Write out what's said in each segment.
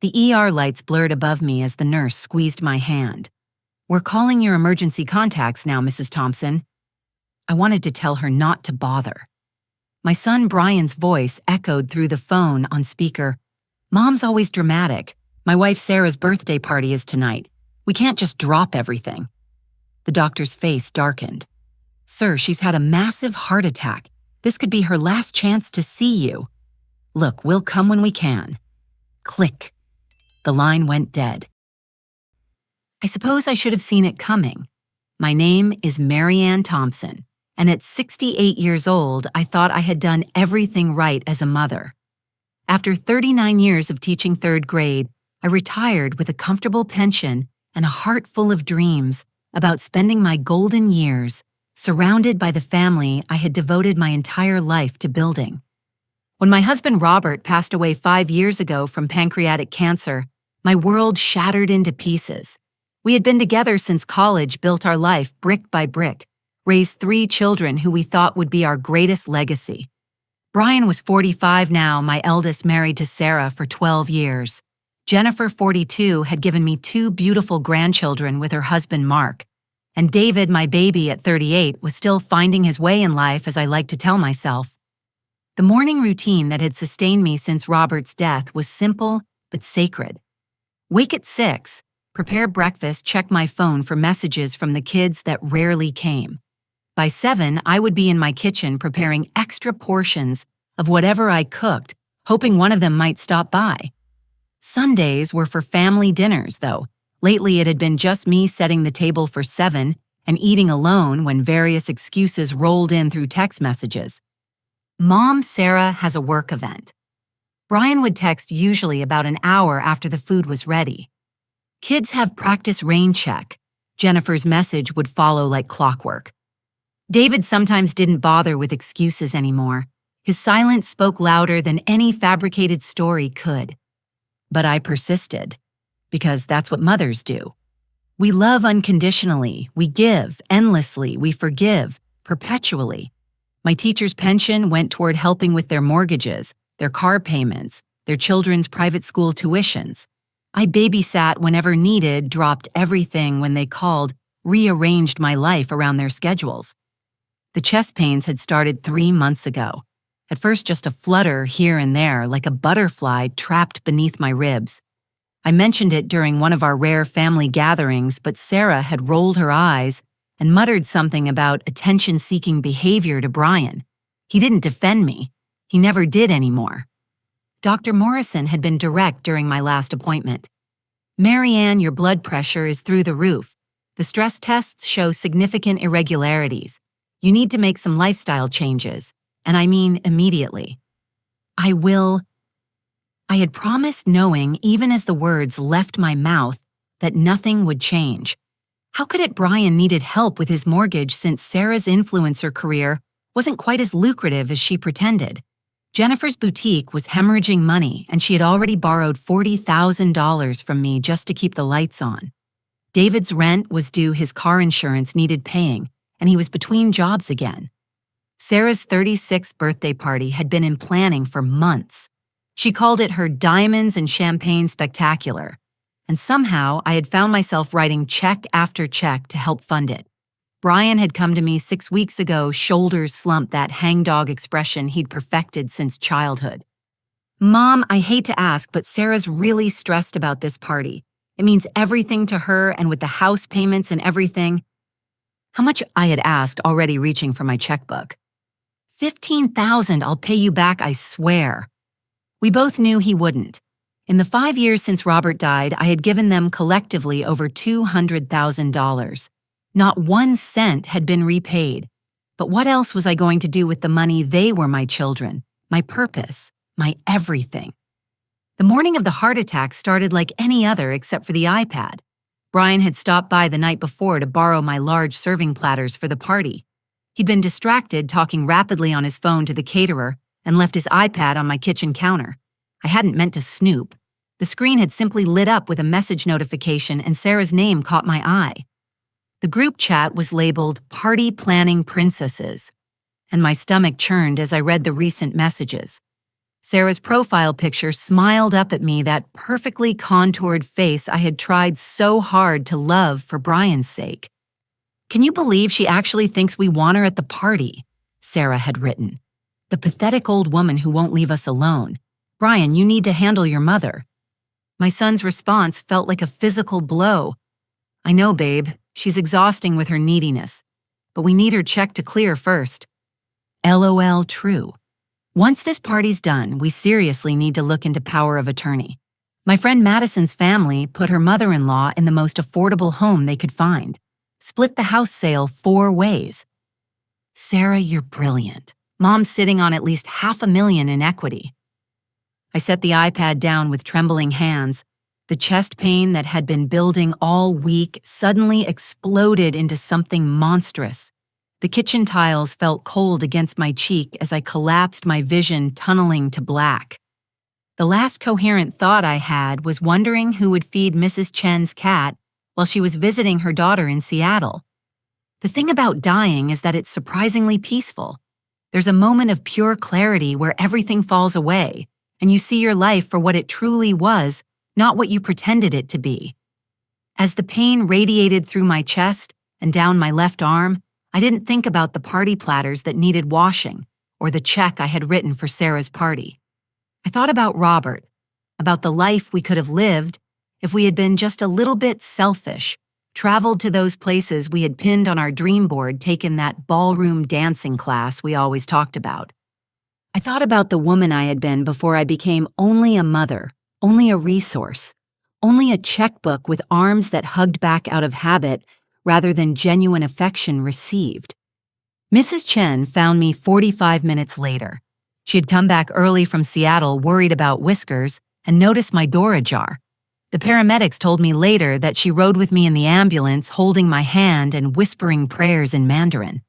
The ER lights blurred above me as the nurse squeezed my hand. "We're calling your emergency contacts now, Mrs. Thompson." I wanted to tell her not to bother. My son Brian's voice echoed through the phone on speaker. "Mom's always dramatic. My wife Sarah's birthday party is tonight. We can't just drop everything." The doctor's face darkened. "Sir, she's had a massive heart attack. This could be her last chance to see you. Look, we'll come when we can." Click. The line went dead. I suppose I should have seen it coming. My name is Maryann Thompson, and at 68 years old, I thought I had done everything right as a mother. After 39 years of teaching third grade, I retired with a comfortable pension and a heart full of dreams about spending my golden years surrounded by the family I had devoted my entire life to building. When my husband Robert passed away 5 years ago from pancreatic cancer, my world shattered into pieces. We had been together since college, built our life brick by brick, raised 3 children who we thought would be our greatest legacy. Brian was 45 now, my eldest, married to Sarah for 12 years. Jennifer, 42, had given me 2 beautiful grandchildren with her husband Mark. And David, my baby at 38, was still finding his way in life, as I like to tell myself. The morning routine that had sustained me since Robert's death was simple but sacred. Wake at 6, prepare breakfast, check my phone for messages from the kids that rarely came. By 7, I would be in my kitchen preparing extra portions of whatever I cooked, hoping one of them might stop by. Sundays were for family dinners, though. Lately it had been just me setting the table for 7 and eating alone when various excuses rolled in through text messages. Mom Sarah has a work event. Brian would text usually about an hour after the food was ready. Kids have practice rain check. Jennifer's message would follow like clockwork. David sometimes didn't bother with excuses anymore. His silence spoke louder than any fabricated story could. But I persisted, because that's what mothers do. We love unconditionally, we give endlessly, we forgive perpetually. My teacher's pension went toward helping with their mortgages, their car payments, their children's private school tuitions. I babysat whenever needed, dropped everything when they called, rearranged my life around their schedules. The chest pains had started 3 months ago. At first just a flutter here and there, like a butterfly trapped beneath my ribs. I mentioned it during one of our rare family gatherings, but Sarah had rolled her eyes and muttered something about attention-seeking behavior to Brian. He didn't defend me. He never did anymore. Dr. Morrison had been direct during my last appointment. "Maryann, your blood pressure is through the roof. The stress tests show significant irregularities. You need to make some lifestyle changes, and I mean immediately." "I will." I had promised, knowing, even as the words left my mouth, that nothing would change. How could it Brian needed help with his mortgage since Sarah's influencer career wasn't quite as lucrative as she pretended? Jennifer's boutique was hemorrhaging money, and she had already borrowed $40,000 from me just to keep the lights on. David's rent was due, his car insurance needed paying, and he was between jobs again. Sarah's 36th birthday party had been in planning for months. She called it her Diamonds and Champagne Spectacular, and somehow I had found myself writing check after check to help fund it. Brian had come to me 6 weeks ago, shoulders slumped, that hangdog expression he'd perfected since childhood. "Mom, I hate to ask, but Sarah's really stressed about this party. It means everything to her, and with the house payments and everything." How much I had asked, already reaching for my checkbook. $15,000, I'll pay you back, I swear. We both knew he wouldn't. In the 5 years since Robert died, I had given them collectively over $200,000. Not 1 cent had been repaid. But what else was I going to do with the money? They were my children, my purpose, my everything. The morning of the heart attack started like any other except for the iPad. Brian had stopped by the night before to borrow my large serving platters for the party. He'd been distracted, talking rapidly on his phone to the caterer, and left his iPad on my kitchen counter. I hadn't meant to snoop. The screen had simply lit up with a message notification, and Sarah's name caught my eye. The group chat was labeled Party Planning Princesses, and my stomach churned as I read the recent messages. Sarah's profile picture smiled up at me, that perfectly contoured face I had tried so hard to love for Brian's sake. "Can you believe she actually thinks we want her at the party?" Sarah had written. "The pathetic old woman who won't leave us alone. Brian, you need to handle your mother." My son's response felt like a physical blow. "I know, babe. She's exhausting with her neediness. But we need her check to clear first." LOL, true. Once this party's done, we seriously need to look into power of attorney. My friend Madison's family put her mother-in-law in the most affordable home they could find. Split the house sale 4 ways. Sarah, you're brilliant. Mom's sitting on at least $500,000 in equity. I set the iPad down with trembling hands. The chest pain that had been building all week suddenly exploded into something monstrous. The kitchen tiles felt cold against my cheek as I collapsed, my vision tunneling to black. The last coherent thought I had was wondering who would feed Mrs. Chen's cat while she was visiting her daughter in Seattle. The thing about dying is that it's surprisingly peaceful. There's a moment of pure clarity where everything falls away, and you see your life for what it truly was, not what you pretended it to be. As the pain radiated through my chest and down my left arm, I didn't think about the party platters that needed washing or the check I had written for Sarah's party. I thought about Robert, about the life we could have lived if we had been just a little bit selfish, traveled to those places we had pinned on our dream board, taken that ballroom dancing class we always talked about. I thought about the woman I had been before I became only a mother, only a resource, only a checkbook with arms that hugged back out of habit rather than genuine affection received. Mrs. Chen found me 45 minutes later. She had come back early from Seattle, worried about Whiskers, and noticed my door ajar. The paramedics told me later that she rode with me in the ambulance, holding my hand and whispering prayers in Mandarin,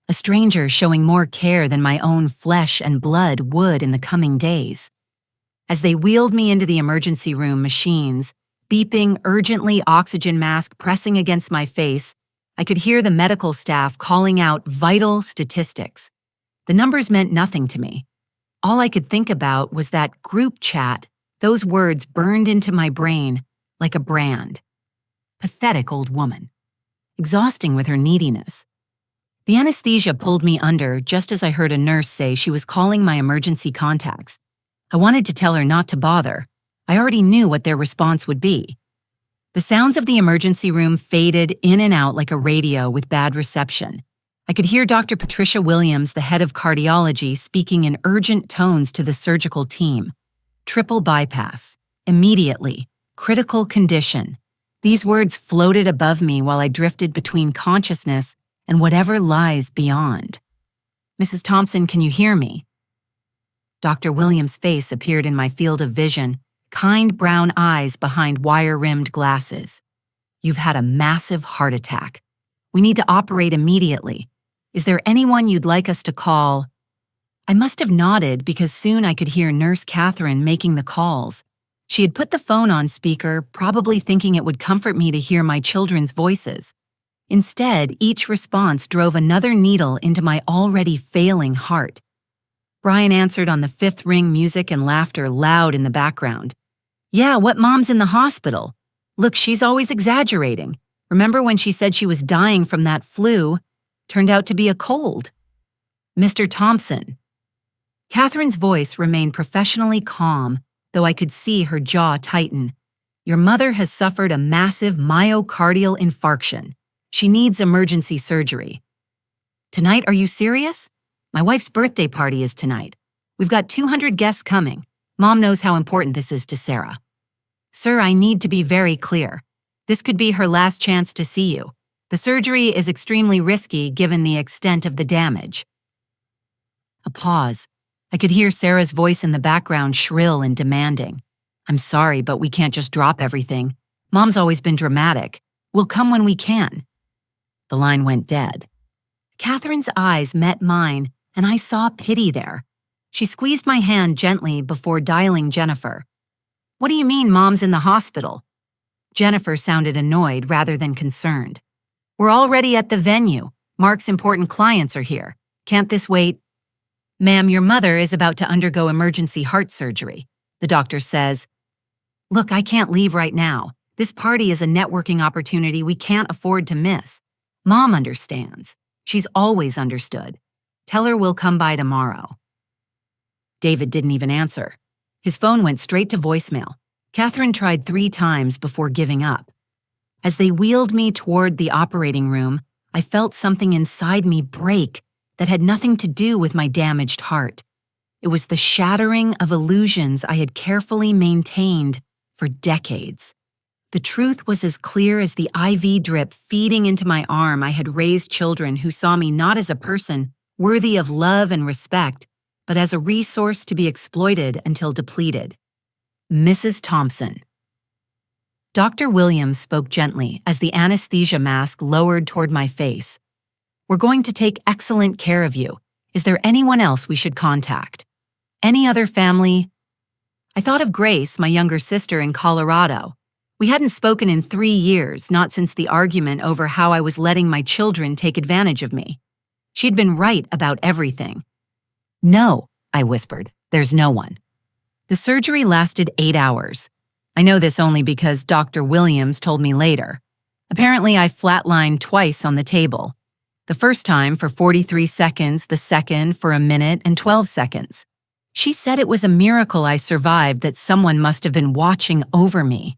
a stranger showing more care than my own flesh and blood would in the coming days. As they wheeled me into the emergency room, machines, beeping, urgently, oxygen mask pressing against my face, I could hear the medical staff calling out vital statistics. The numbers meant nothing to me. All I could think about was that group chat. Those words burned into my brain like a brand. Pathetic old woman. Exhausting with her neediness. The anesthesia pulled me under just as I heard a nurse say she was calling my emergency contacts. I wanted to tell her not to bother. I already knew what their response would be. The sounds of the emergency room faded in and out like a radio with bad reception. I could hear Dr. Patricia Williams, the head of cardiology, speaking in urgent tones to the surgical team. Triple bypass. Immediately. Critical condition. These words floated above me while I drifted between consciousness and whatever lies beyond. "Mrs. Thompson, can you hear me?" Dr. Williams' face appeared in my field of vision, kind brown eyes behind wire-rimmed glasses. "You've had a massive heart attack. We need to operate immediately. Is there anyone you'd like us to call?" I must have nodded because soon I could hear Nurse Catherine making the calls. She had put the phone on speaker, probably thinking it would comfort me to hear my children's voices. Instead, each response drove another needle into my already failing heart. Brian answered on the 5th ring, music and laughter loud in the background. "Yeah, what mom's in the hospital? Look, she's always exaggerating. Remember when she said she was dying from that flu? Turned out to be a cold." "Mr. Thompson." Catherine's voice remained professionally calm, though I could see her jaw tighten. "Your mother has suffered a massive myocardial infarction. She needs emergency surgery." "Tonight, are you serious? My wife's birthday party is tonight. We've got 200 guests coming. Mom knows how important this is to Sarah." "Sir, I need to be very clear. This could be her last chance to see you. The surgery is extremely risky given the extent of the damage." A pause. I could hear Sarah's voice in the background, shrill and demanding. "I'm sorry, but we can't just drop everything. Mom's always been dramatic. We'll come when we can." The line went dead. Catherine's eyes met mine, and I saw pity there. She squeezed my hand gently before dialing Jennifer. "What do you mean Mom's in the hospital?" Jennifer sounded annoyed rather than concerned. "We're already at the venue. Mark's important clients are here. Can't this wait?" "Ma'am, your mother is about to undergo emergency heart surgery." The doctor says, "Look, I can't leave right now. This party is a networking opportunity we can't afford to miss. Mom understands. She's always understood. Tell her we'll come by tomorrow." David didn't even answer. His phone went straight to voicemail. Catherine tried 3 times before giving up. As they wheeled me toward the operating room, I felt something inside me break that had nothing to do with my damaged heart. It was the shattering of illusions I had carefully maintained for decades. The truth was as clear as the IV drip feeding into my arm. I had raised children who saw me not as a person worthy of love and respect, but as a resource to be exploited until depleted. Mrs. Thompson. Dr. Williams spoke gently as the anesthesia mask lowered toward my face. "We're going to take excellent care of you. Is there anyone else we should contact? Any other family?" I thought of Grace, my younger sister in Colorado. We hadn't spoken in 3 years, not since the argument over how I was letting my children take advantage of me. She'd been right about everything. "No," I whispered, "there's no one." The surgery lasted 8 hours. I know this only because Dr. Williams told me later. Apparently, I flatlined twice on the table. The first time for 43 seconds, the second for a minute and 12 seconds. She said it was a miracle I survived, that someone must have been watching over me.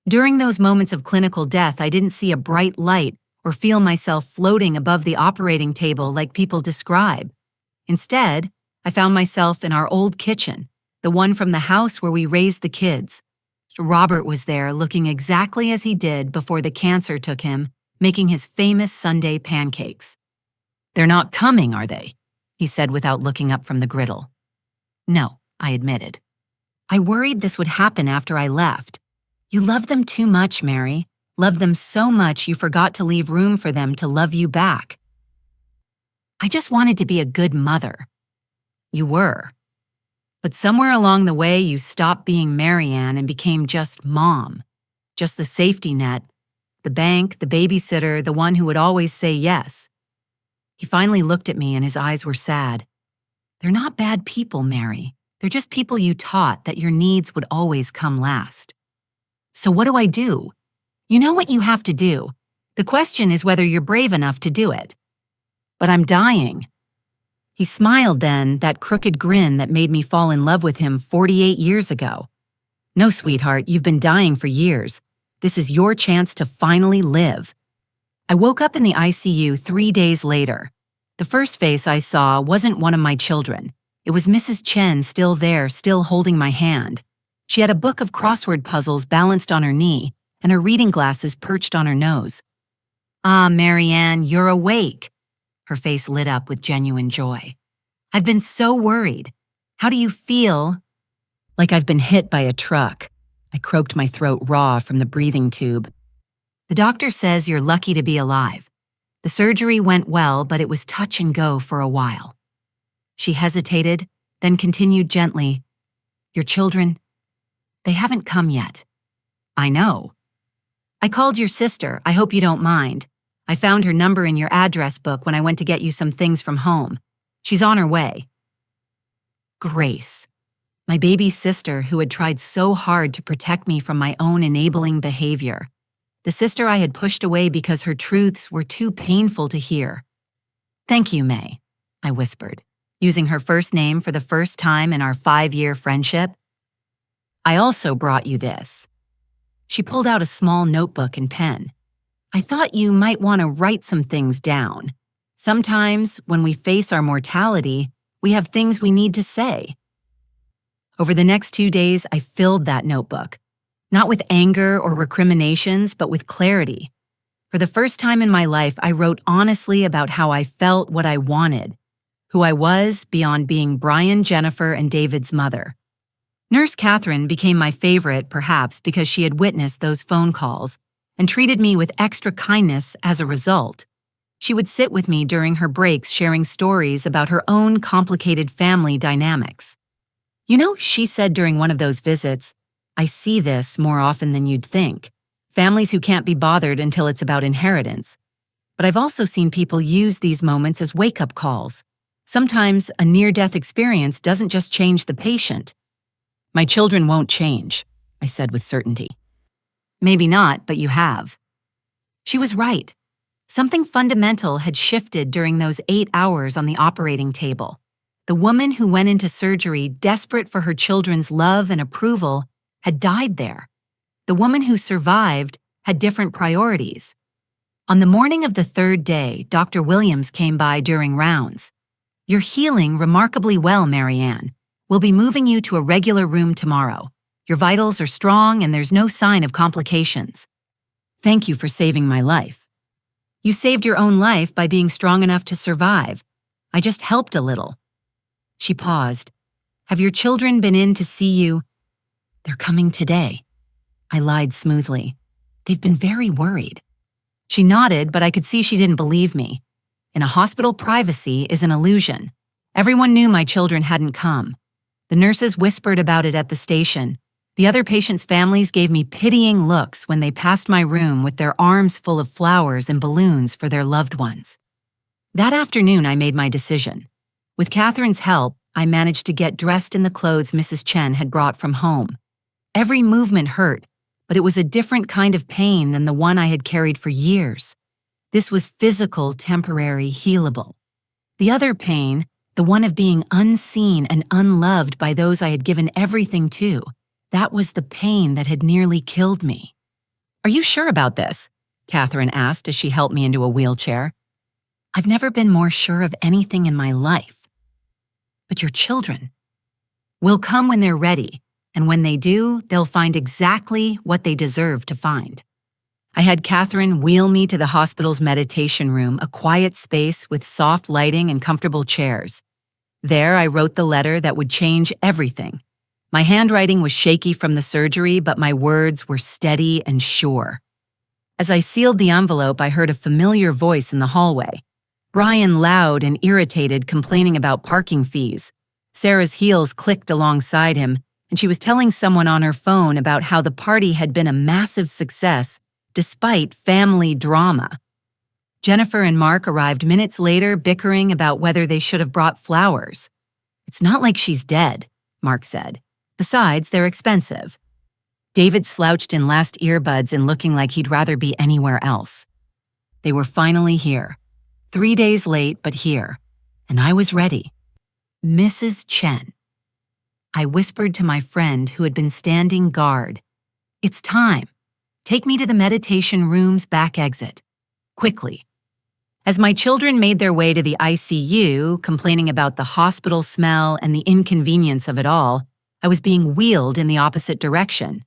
During those moments of clinical death, I didn't see a bright light or feel myself floating above the operating table like people describe. Instead, I found myself in our old kitchen, the one from the house where we raised the kids. Robert was there, looking exactly as he did before the cancer took him, making his famous Sunday pancakes. "They're not coming, are they?" he said without looking up from the griddle. "No," I admitted. "I worried this would happen after I left. You love them too much, Mary. Love them so much you forgot to leave room for them to love you back." "I just wanted to be a good mother." "You were. But somewhere along the way, you stopped being Maryann and became just Mom. Just the safety net, the bank, the babysitter, the one who would always say yes." He finally looked at me and his eyes were sad. "They're not bad people, Mary. They're just people you taught that your needs would always come last. So what do I do? You know what you have to do. The question is whether you're brave enough to do it." "But I'm dying." He smiled then, that crooked grin that made me fall in love with him 48 years ago. "No, sweetheart, you've been dying for years. This is your chance to finally live." I woke up in the ICU 3 days later. The first face I saw wasn't one of my children. It was Mrs. Chen, still there, still holding my hand. She had a book of crossword puzzles balanced on her knee and her reading glasses perched on her nose. "Ah, Maryann, you're awake." Her face lit up with genuine joy. "I've been so worried. How do you feel?" "Like I've been hit by a truck." I croaked my throat raw from the breathing tube. "The doctor says you're lucky to be alive. The surgery went well, but it was touch and go for a while." She hesitated, then continued gently, "Your children, they haven't come yet." "I know." "I called your sister. I hope you don't mind. I found her number in your address book when I went to get you some things from home. She's on her way." Grace, my baby sister who had tried so hard to protect me from my own enabling behavior. The sister I had pushed away because her truths were too painful to hear. "Thank you, May," I whispered, using her first name for the first time in our 5-year friendship. "I also brought you this." She pulled out a small notebook and pen. "I thought you might want to write some things down. Sometimes, when we face our mortality, we have things we need to say." Over the next 2 days, I filled that notebook, not with anger or recriminations, but with clarity. For the first time in my life, I wrote honestly about how I felt, what I wanted, who I was beyond being Brian, Jennifer, and David's mother. Nurse Catherine became my favorite, perhaps because she had witnessed those phone calls and treated me with extra kindness as a result. She would sit with me during her breaks, sharing stories about her own complicated family dynamics. "You know," she said during one of those visits, "I see this more often than you'd think. Families who can't be bothered until it's about inheritance. But I've also seen people use these moments as wake-up calls. Sometimes a near-death experience doesn't just change the patient. My children won't change, I said with certainty. Maybe not, but you have. She was right. Something fundamental had shifted during those 8 hours on the operating table. The woman who went into surgery desperate for her children's love and approval had died there. The woman who survived had different priorities. On the morning of the 3rd day, Dr. Williams came by during rounds. "You're healing remarkably well, Maryann. We'll be moving you to a regular room tomorrow. Your vitals are strong and there's no sign of complications. Thank you for saving my life." "You saved your own life by being strong enough to survive. I just helped a little." She paused. "Have your children been in to see you?" "They're coming today." I lied smoothly. "They've been very worried." She nodded, but I could see she didn't believe me. In a hospital, privacy is an illusion. Everyone knew my children hadn't come. The nurses whispered about it at the station. The other patients' families gave me pitying looks when they passed my room with their arms full of flowers and balloons for their loved ones. That afternoon, I made my decision. With Catherine's help, I managed to get dressed in the clothes Mrs. Chen had brought from home. Every movement hurt, but it was a different kind of pain than the one I had carried for years. This was physical, temporary, healable. The other pain, the one of being unseen and unloved by those I had given everything to, that was the pain that had nearly killed me. "Are you sure about this?" Catherine asked as she helped me into a wheelchair. "I've never been more sure of anything in my life." "But your children will come when they're ready, and when they do, they'll find exactly what they deserve to find." I had Catherine wheel me to the hospital's meditation room, a quiet space with soft lighting and comfortable chairs. There, I wrote the letter that would change everything. My handwriting was shaky from the surgery, but my words were steady and sure. As I sealed the envelope, I heard a familiar voice in the hallway. Brian, loud and irritated, complaining about parking fees. Sarah's heels clicked alongside him, and she was telling someone on her phone about how the party had been a massive success despite family drama. Jennifer and Mark arrived minutes later, bickering about whether they should have brought flowers. "It's not like she's dead," Mark said. "Besides, they're expensive." David slouched in last earbuds and looking like he'd rather be anywhere else. They were finally here. 3 days late, but here. And I was ready. "Mrs. Chen." I whispered to my friend who had been standing guard. "It's time. Take me to the meditation room's back exit. Quickly." As my children made their way to the ICU, complaining about the hospital smell and the inconvenience of it all, I was being wheeled in the opposite direction.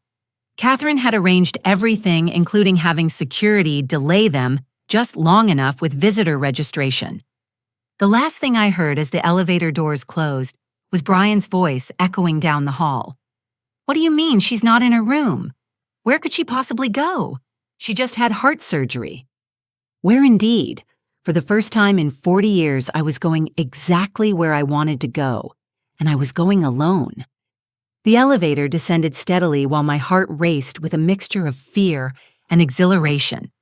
Catherine had arranged everything, including having security delay them just long enough with visitor registration. The last thing I heard as the elevator doors closed was Brian's voice echoing down the hall. "What do you mean she's not in her room? Where could she possibly go? She just had heart surgery." Where indeed? For the first time in 40 years, I was going exactly where I wanted to go, and I was going alone. The elevator descended steadily while my heart raced with a mixture of fear and exhilaration.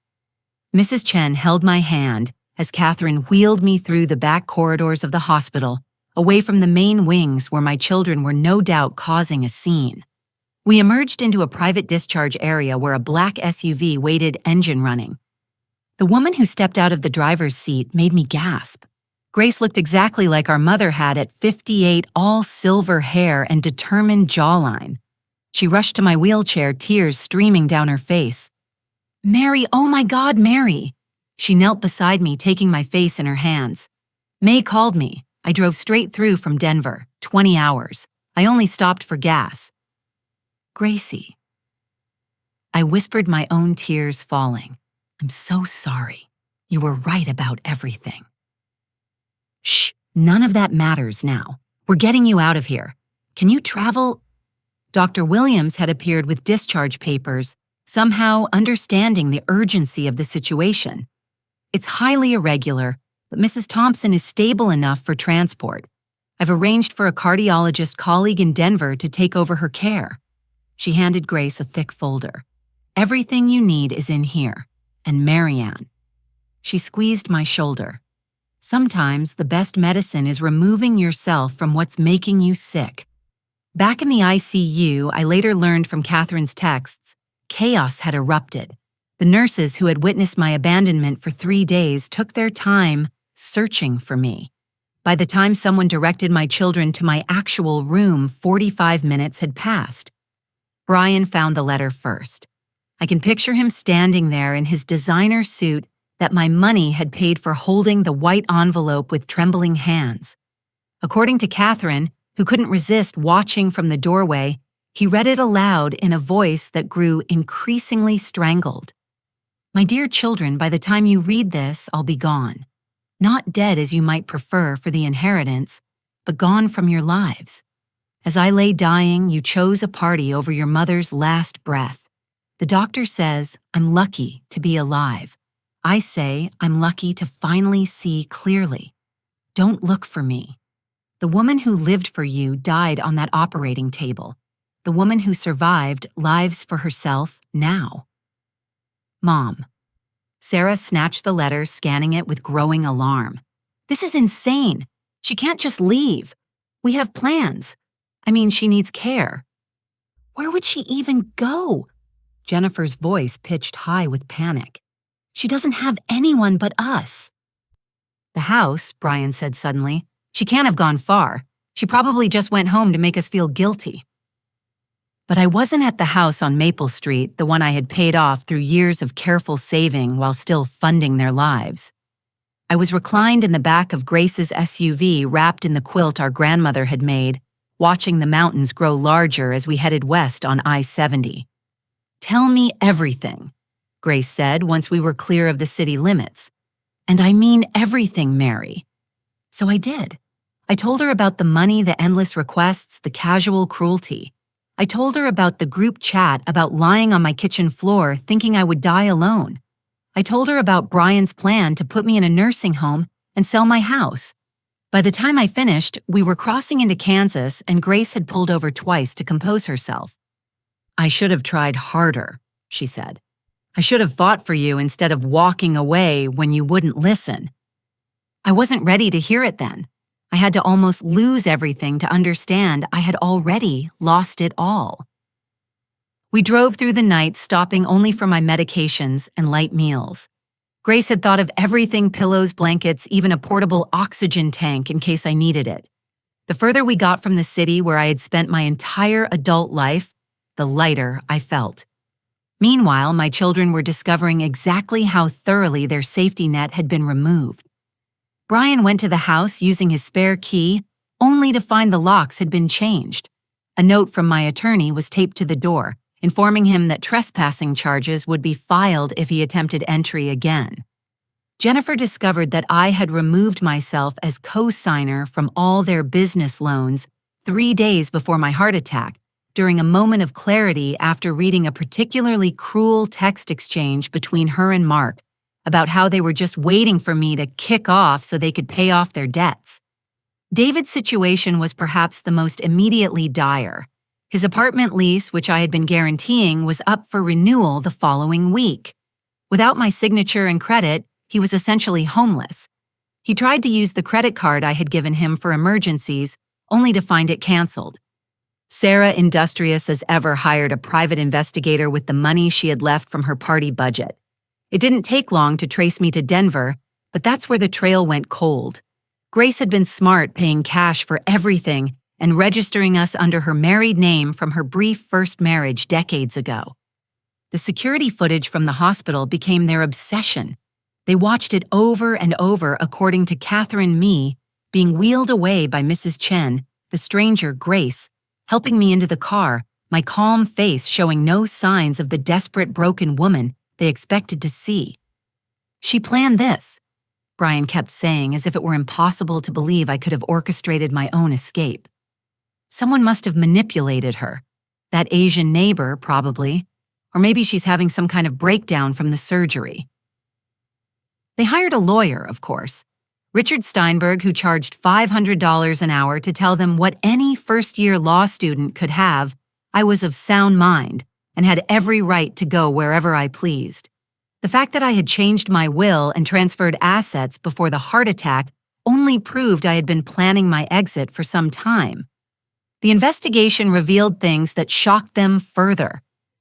Mrs. Chen held my hand as Catherine wheeled me through the back corridors of the hospital, away from the main wings where my children were no doubt causing a scene. We emerged into a private discharge area where a black SUV waited, engine running. The woman who stepped out of the driver's seat made me gasp. Grace looked exactly like our mother had at 58, all silver hair and determined jawline. She rushed to my wheelchair, tears streaming down her face. "Mary, oh my God, Mary!" She knelt beside me, taking my face in her hands. "May called me. I drove straight through from Denver, 20 hours. I only stopped for gas." "Gracie." I whispered, my own tears falling. "I'm so sorry. You were right about everything." "Shh, none of that matters now. We're getting you out of here. Can you travel?" Dr. Williams had appeared with discharge papers, somehow understanding the urgency of the situation. "It's highly irregular, but Mrs. Thompson is stable enough for transport. I've arranged for a cardiologist colleague in Denver to take over her care." She handed Grace a thick folder. "Everything you need is in here. And Maryann." She squeezed my shoulder. Sometimes the best medicine is removing yourself from what's making you sick. Back in the ICU, I later learned from Catherine's texts, chaos had erupted. The nurses who had witnessed my abandonment for 3 days took their time searching for me. By the time someone directed my children to my actual room, 45 minutes had passed. Bryan found the letter first. I can picture him standing there in his designer suit that my money had paid for, holding the white envelope with trembling hands. According to Catherine, who couldn't resist watching from the doorway, he read it aloud in a voice that grew increasingly strangled. "My dear children, by the time you read this, I'll be gone. Not dead as you might prefer for the inheritance, but gone from your lives. As I lay dying, you chose a party over your mother's last breath. The doctor says I'm lucky to be alive. I say I'm lucky to finally see clearly. Don't look for me. The woman who lived for you died on that operating table. The woman who survived lives for herself now. Mom." Sarah snatched the letter, scanning it with growing alarm. "This is insane. She can't just leave. We have plans. I mean, she needs care." "Where would she even go?" Jennifer's voice pitched high with panic. "She doesn't have anyone but us." "The house," Bryan said suddenly. "She can't have gone far. She probably just went home to make us feel guilty." But I wasn't at the house on Maple Street, the one I had paid off through years of careful saving while still funding their lives. I was reclined in the back of Grace's SUV, wrapped in the quilt our grandmother had made, watching the mountains grow larger as we headed west on I-70. "Tell me everything," Grace said once we were clear of the city limits. "And I mean everything, Mary." So I did. I told her about the money, the endless requests, the casual cruelty. I told her about the group chat about lying on my kitchen floor thinking I would die alone. I told her about Bryan's plan to put me in a nursing home and sell my house. By the time I finished, we were crossing into Kansas and Grace had pulled over twice to compose herself. "I should have tried harder," she said. "I should have fought for you instead of walking away when you wouldn't listen." I wasn't ready to hear it then. I had to almost lose everything to understand I had already lost it all. We drove through the night, stopping only for my medications and light meals. Grace had thought of everything: pillows, blankets, even a portable oxygen tank in case I needed it. The further we got from the city where I had spent my entire adult life, the lighter I felt. Meanwhile, my children were discovering exactly how thoroughly their safety net had been removed. Bryan went to the house using his spare key, only to find the locks had been changed. A note from my attorney was taped to the door, informing him that trespassing charges would be filed if he attempted entry again. Jennifer discovered that I had removed myself as co-signer from all their business loans 3 days before my heart attack, during a moment of clarity after reading a particularly cruel text exchange between her and Mark about how they were just waiting for me to kick off so they could pay off their debts. David's situation was perhaps the most immediately dire. His apartment lease, which I had been guaranteeing, was up for renewal the following week. Without my signature and credit, he was essentially homeless. He tried to use the credit card I had given him for emergencies, only to find it canceled. Sarah, industrious as ever, hired a private investigator with the money she had left from her party budget. It didn't take long to trace me to Denver, but that's where the trail went cold. Grace had been smart, paying cash for everything and registering us under her married name from her brief first marriage decades ago. The security footage from the hospital became their obsession. They watched it over and over, according to Catherine Me, being wheeled away by Mrs. Chen, the stranger Grace, helping me into the car, my calm face showing no signs of the desperate, broken woman they expected to see. "She planned this," Bryan kept saying, as if it were impossible to believe I could have orchestrated my own escape. "Someone must have manipulated her. That Asian neighbor, probably. Or maybe she's having some kind of breakdown from the surgery." They hired a lawyer, of course. Richard Steinberg, who charged $500 an hour to tell them what any first-year law student could have. I was of sound mind and had every right to go wherever I pleased. The fact that I had changed my will and transferred assets before the heart attack only proved I had been planning my exit for some time. The investigation revealed things that shocked them further.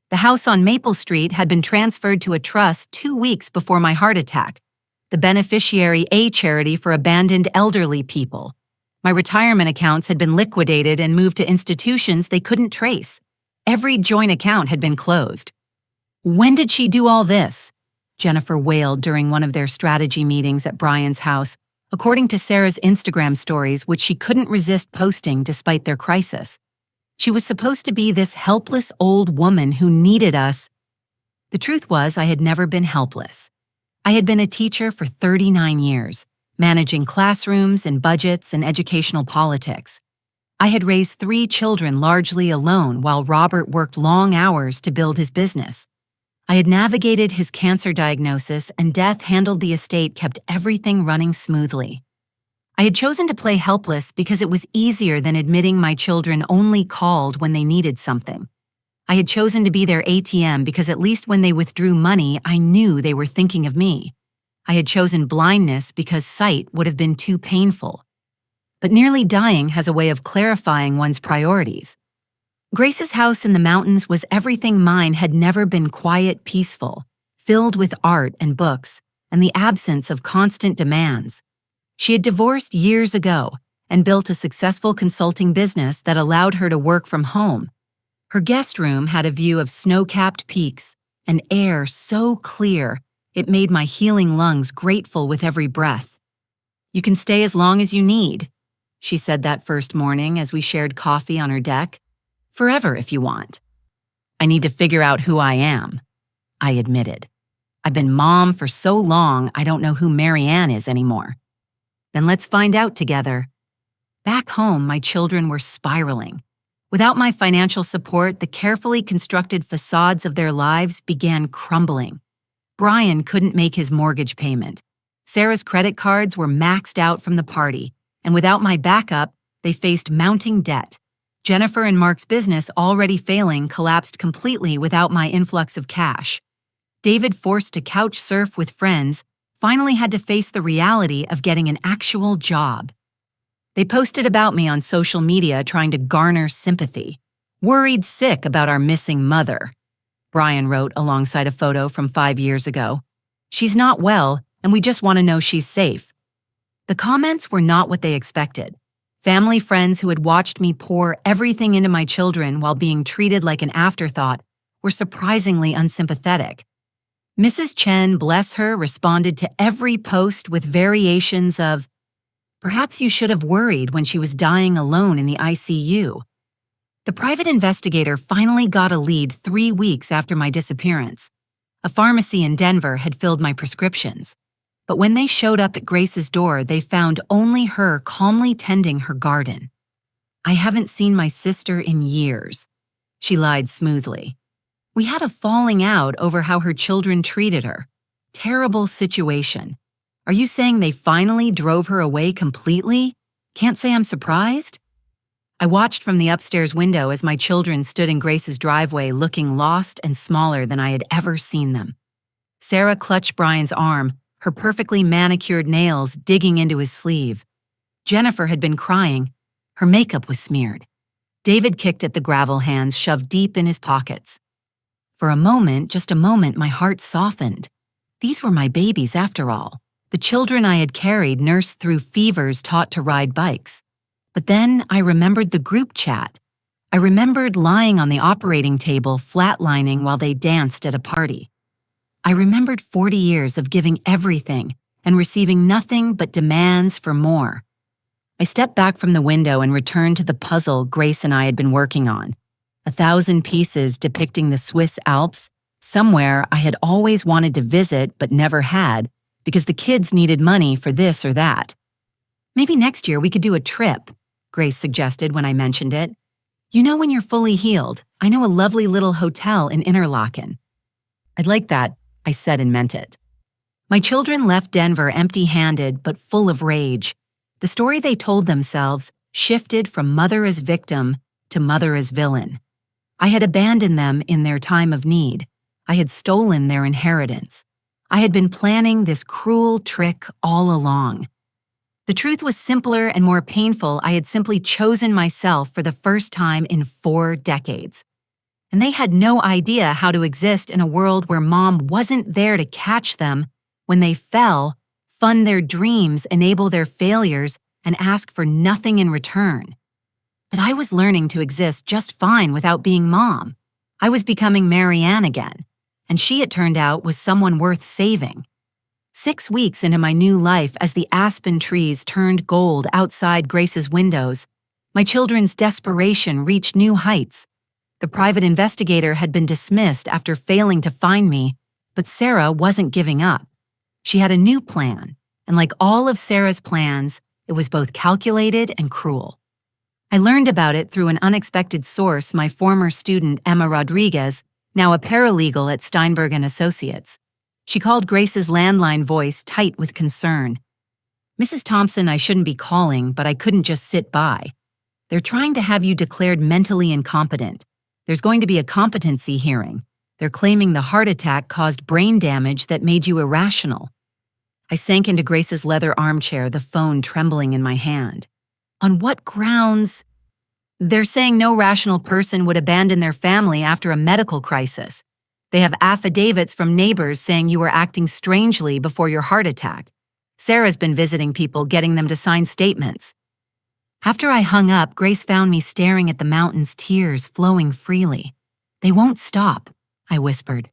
The house on Maple Street had been transferred to a trust 2 weeks before my heart attack, the beneficiary a charity for abandoned elderly people. My retirement accounts had been liquidated and moved to institutions they couldn't trace. Every joint account had been closed. "When did she do all this?" Jennifer wailed during one of their strategy meetings at Brian's house, according to Sarah's Instagram stories, which she couldn't resist posting despite their crisis. She was supposed to be this helpless old woman who needed us. The truth was, I had never been helpless. I had been a teacher for 39 years, managing classrooms and budgets and educational politics. I had raised 3 children largely alone while Robert worked long hours to build his business. I had navigated his cancer diagnosis, and death handled the estate kept everything running smoothly. I had chosen to play helpless because it was easier than admitting my children only called when they needed something. I had chosen to be their ATM because at least when they withdrew money, I knew they were thinking of me. I had chosen blindness because sight would have been too painful. But nearly dying has a way of clarifying one's priorities. Grace's house in the mountains was everything mine had never been: quiet, peaceful, filled with art and books, and the absence of constant demands. She had divorced years ago and built a successful consulting business that allowed her to work from home. Her guest room had a view of snow-capped peaks, and air so clear it made my healing lungs grateful with every breath. "You can stay as long as you need," she said that first morning as we shared coffee on her deck. "Forever if you want." "I need to figure out who I am," I admitted. "I've been mom for so long, I don't know who Maryann is anymore." "Then let's find out together." Back home, my children were spiraling. Without my financial support, the carefully constructed facades of their lives began crumbling. Brian couldn't make his mortgage payment. Sarah's credit cards were maxed out from the party, and without my backup, they faced mounting debt. Jennifer and Mark's business, already failing, collapsed completely without my influx of cash. David, forced to couch surf with friends, finally had to face the reality of getting an actual job. They posted about me on social media trying to garner sympathy. "Worried sick about our missing mother," Brian wrote alongside a photo from 5 years ago. "She's not well, and we just want to know she's safe." The comments were not what they expected. Family friends who had watched me pour everything into my children while being treated like an afterthought were surprisingly unsympathetic. Mrs. Chen, bless her, responded to every post with variations of, "Perhaps you should have worried when she was dying alone in the ICU." The private investigator finally got a lead 3 weeks after my disappearance. A pharmacy in Denver had filled my prescriptions. But when they showed up at Grace's door, they found only her calmly tending her garden. "I haven't seen my sister in years," she lied smoothly. "We had a falling out over how her children treated her. Terrible situation. Are you saying they finally drove her away completely? Can't say I'm surprised?" I watched from the upstairs window as my children stood in Grace's driveway looking lost and smaller than I had ever seen them. Sarah clutched Brian's arm, her perfectly manicured nails digging into his sleeve. Jennifer had been crying. Her makeup was smeared. David kicked at the gravel hands shoved deep in his pockets. For a moment, just a moment, my heart softened. These were my babies after all, the children I had carried, nursed through fevers, taught to ride bikes. But then I remembered the group chat. I remembered lying on the operating table, flatlining while they danced at a party. I remembered 40 years of giving everything and receiving nothing but demands for more. I stepped back from the window and returned to the puzzle Grace and I had been working on. 1,000 pieces depicting the Swiss Alps, somewhere I had always wanted to visit but never had because the kids needed money for this or that. "Maybe next year we could do a trip," Grace suggested when I mentioned it. "You know, when you're fully healed, I know a lovely little hotel in Interlaken." "I'd like that," I said and meant it. My children left Denver empty-handed but full of rage. The story they told themselves shifted from mother as victim to mother as villain. I had abandoned them in their time of need. I had stolen their inheritance. I had been planning this cruel trick all along. The truth was simpler and more painful. I had simply chosen myself for the first time in 4 decades. And they had no idea how to exist in a world where Mom wasn't there to catch them when they fell, fund their dreams, enable their failures, and ask for nothing in return. But I was learning to exist just fine without being Mom. I was becoming Maryann again, and she, it turned out, was someone worth saving. 6 weeks into my new life, as the aspen trees turned gold outside Grace's windows, my children's desperation reached new heights. The private investigator had been dismissed after failing to find me, but Sarah wasn't giving up. She had a new plan, and like all of Sarah's plans, it was both calculated and cruel. I learned about it through an unexpected source, my former student Emma Rodriguez, now a paralegal at Steinberg & Associates. She called Grace's landline voice tight with concern. "Mrs. Thompson, I shouldn't be calling, but I couldn't just sit by. They're trying to have you declared mentally incompetent. There's going to be a competency hearing. They're claiming the heart attack caused brain damage that made you irrational." I sank into Grace's leather armchair, the phone trembling in my hand. "On what grounds?" "They're saying no rational person would abandon their family after a medical crisis. They have affidavits from neighbors saying you were acting strangely before your heart attack. Sarah's been visiting people, getting them to sign statements." After I hung up, Grace found me staring at the mountains, tears flowing freely. "They won't stop," I whispered.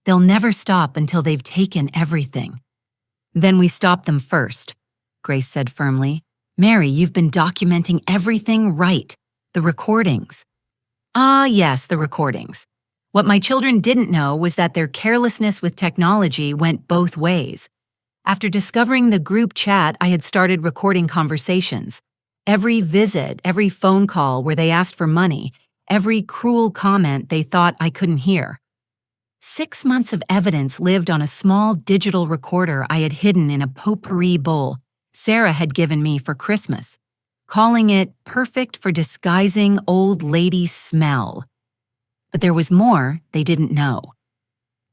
"They'll never stop until they've taken everything." "Then we stop them first," Grace said firmly. "Mary, you've been documenting everything right. The recordings." "Ah, yes, the recordings. What my children didn't know was that their carelessness with technology went both ways. After discovering the group chat, I had started recording conversations. Every visit, every phone call where they asked for money, every cruel comment they thought I couldn't hear. 6 months of evidence lived on a small digital recorder I had hidden in a potpourri bowl Sarah had given me for Christmas, calling it perfect for disguising old lady smell. But there was more they didn't know.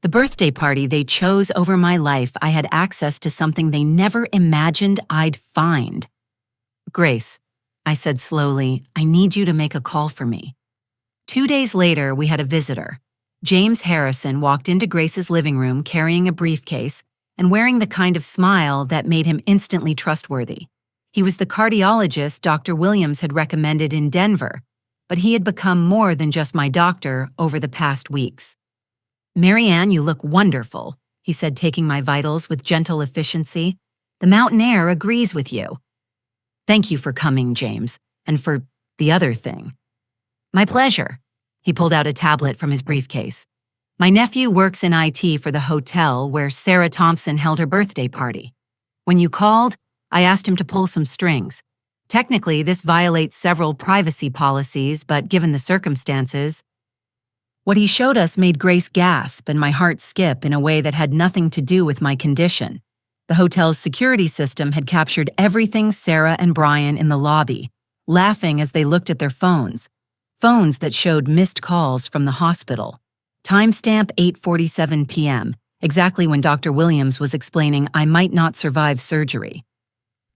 The birthday party they chose over my life, I had access to something they never imagined I'd find. "Grace," I said slowly, "I need you to make a call for me." 2 days later, we had a visitor. James Harrison walked into Grace's living room carrying a briefcase and wearing the kind of smile that made him instantly trustworthy. He was the cardiologist Dr. Williams had recommended in Denver, but he had become more than just my doctor over the past weeks. "Maryann, you look wonderful," he said, taking my vitals with gentle efficiency. "The mountain air agrees with you." "Thank you for coming, James, and for the other thing." "My pleasure." He pulled out a tablet from his briefcase. "My nephew works in IT for the hotel where Sarah Thompson held her birthday party. When you called, I asked him to pull some strings. Technically, this violates several privacy policies, but given the circumstances..." What he showed us made Grace gasp and my heart skip in a way that had nothing to do with my condition. The hotel's security system had captured everything Sarah and Brian in the lobby, laughing as they looked at their phones that showed missed calls from the hospital. Timestamp 8:47 p.m., exactly when Dr. Williams was explaining I might not survive surgery.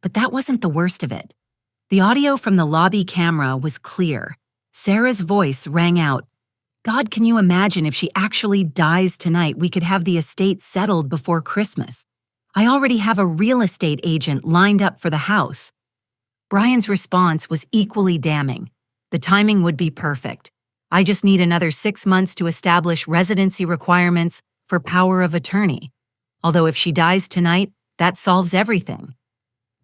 But that wasn't the worst of it. The audio from the lobby camera was clear. Sarah's voice rang out, "God, can you imagine if she actually dies tonight, we could have the estate settled before Christmas. I already have a real estate agent lined up for the house." Brian's response was equally damning. "The timing would be perfect. I just need another 6 months to establish residency requirements for power of attorney. Although if she dies tonight, that solves everything."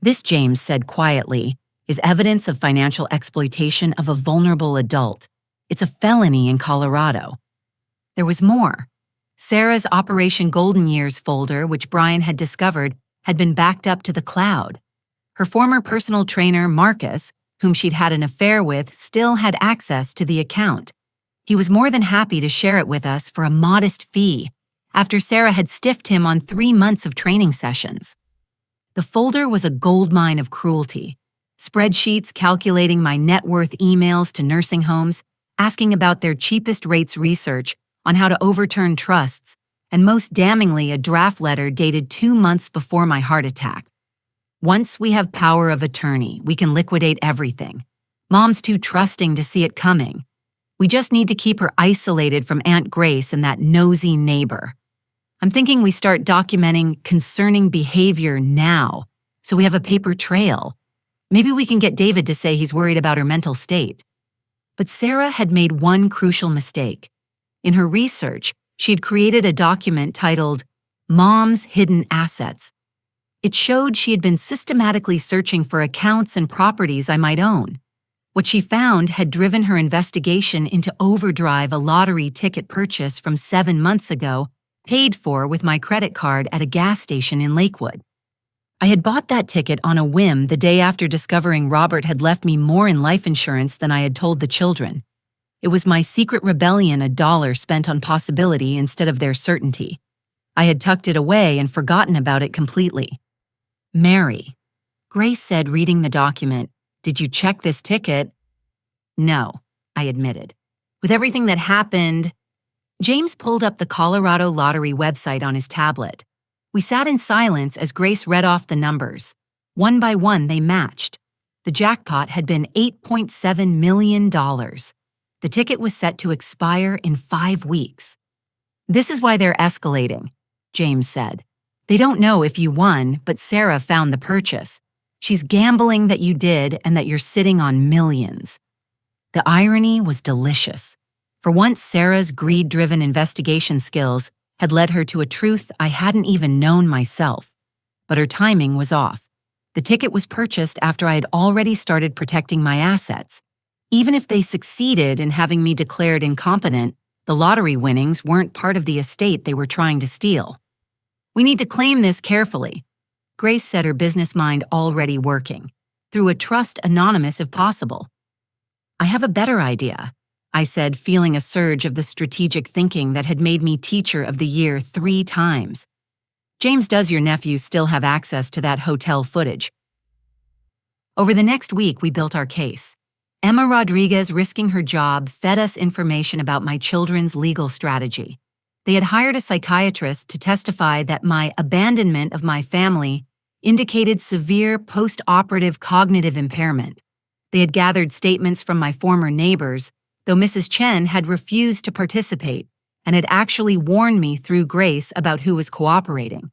This, James said quietly, is evidence of financial exploitation of a vulnerable adult. It's a felony in Colorado. There was more. Sarah's Operation Golden Years folder, which Brian had discovered, had been backed up to the cloud. Her former personal trainer, Marcus, whom she'd had an affair with, still had access to the account. He was more than happy to share it with us for a modest fee, after Sarah had stiffed him on 3 months of training sessions. The folder was a goldmine of cruelty. Spreadsheets calculating my net worth, emails to nursing homes, asking about their cheapest rates research on how to overturn trusts, and most damningly a draft letter dated 2 months before my heart attack. Once we have power of attorney, we can liquidate everything. Mom's too trusting to see it coming. We just need to keep her isolated from Aunt Grace and that nosy neighbor. I'm thinking we start documenting concerning behavior now, so we have a paper trail. Maybe we can get David to say he's worried about her mental state. But Sarah had made one crucial mistake. In her research, she had created a document titled Mom's Hidden Assets. It showed she had been systematically searching for accounts and properties I might own. What she found had driven her investigation into overdrive a lottery ticket purchase from 7 months ago, paid for with my credit card at a gas station in Lakewood. I had bought that ticket on a whim the day after discovering Robert had left me more in life insurance than I had told the children. It was my secret rebellion, $1 spent on possibility instead of their certainty. I had tucked it away and forgotten about it completely. Mary, Grace said, reading the document, "Did you check this ticket?" "No," I admitted. With everything that happened, James pulled up the Colorado Lottery website on his tablet. We sat in silence as Grace read off the numbers. One by one, they matched. The jackpot had been $8.7 million. The ticket was set to expire in 5 weeks. "This is why they're escalating," James said. "They don't know if you won, but Sarah found the purchase. She's gambling that you did and that you're sitting on millions." The irony was delicious. For once, Sarah's greed-driven investigation skills had led her to a truth I hadn't even known myself. But her timing was off. The ticket was purchased after I had already started protecting my assets. Even if they succeeded in having me declared incompetent, the lottery winnings weren't part of the estate they were trying to steal. "We need to claim this carefully." Grace said, her business mind already working. "Through a trust anonymous if possible." "I have a better idea," I said, feeling a surge of the strategic thinking that had made me Teacher of the Year 3 times. "James, does your nephew still have access to that hotel footage?" Over the next week, we built our case. Emma Rodriguez, risking her job, fed us information about my children's legal strategy. They had hired a psychiatrist to testify that my abandonment of my family indicated severe post-operative cognitive impairment. They had gathered statements from my former neighbors, though Mrs. Chen had refused to participate and had actually warned me through Grace about who was cooperating.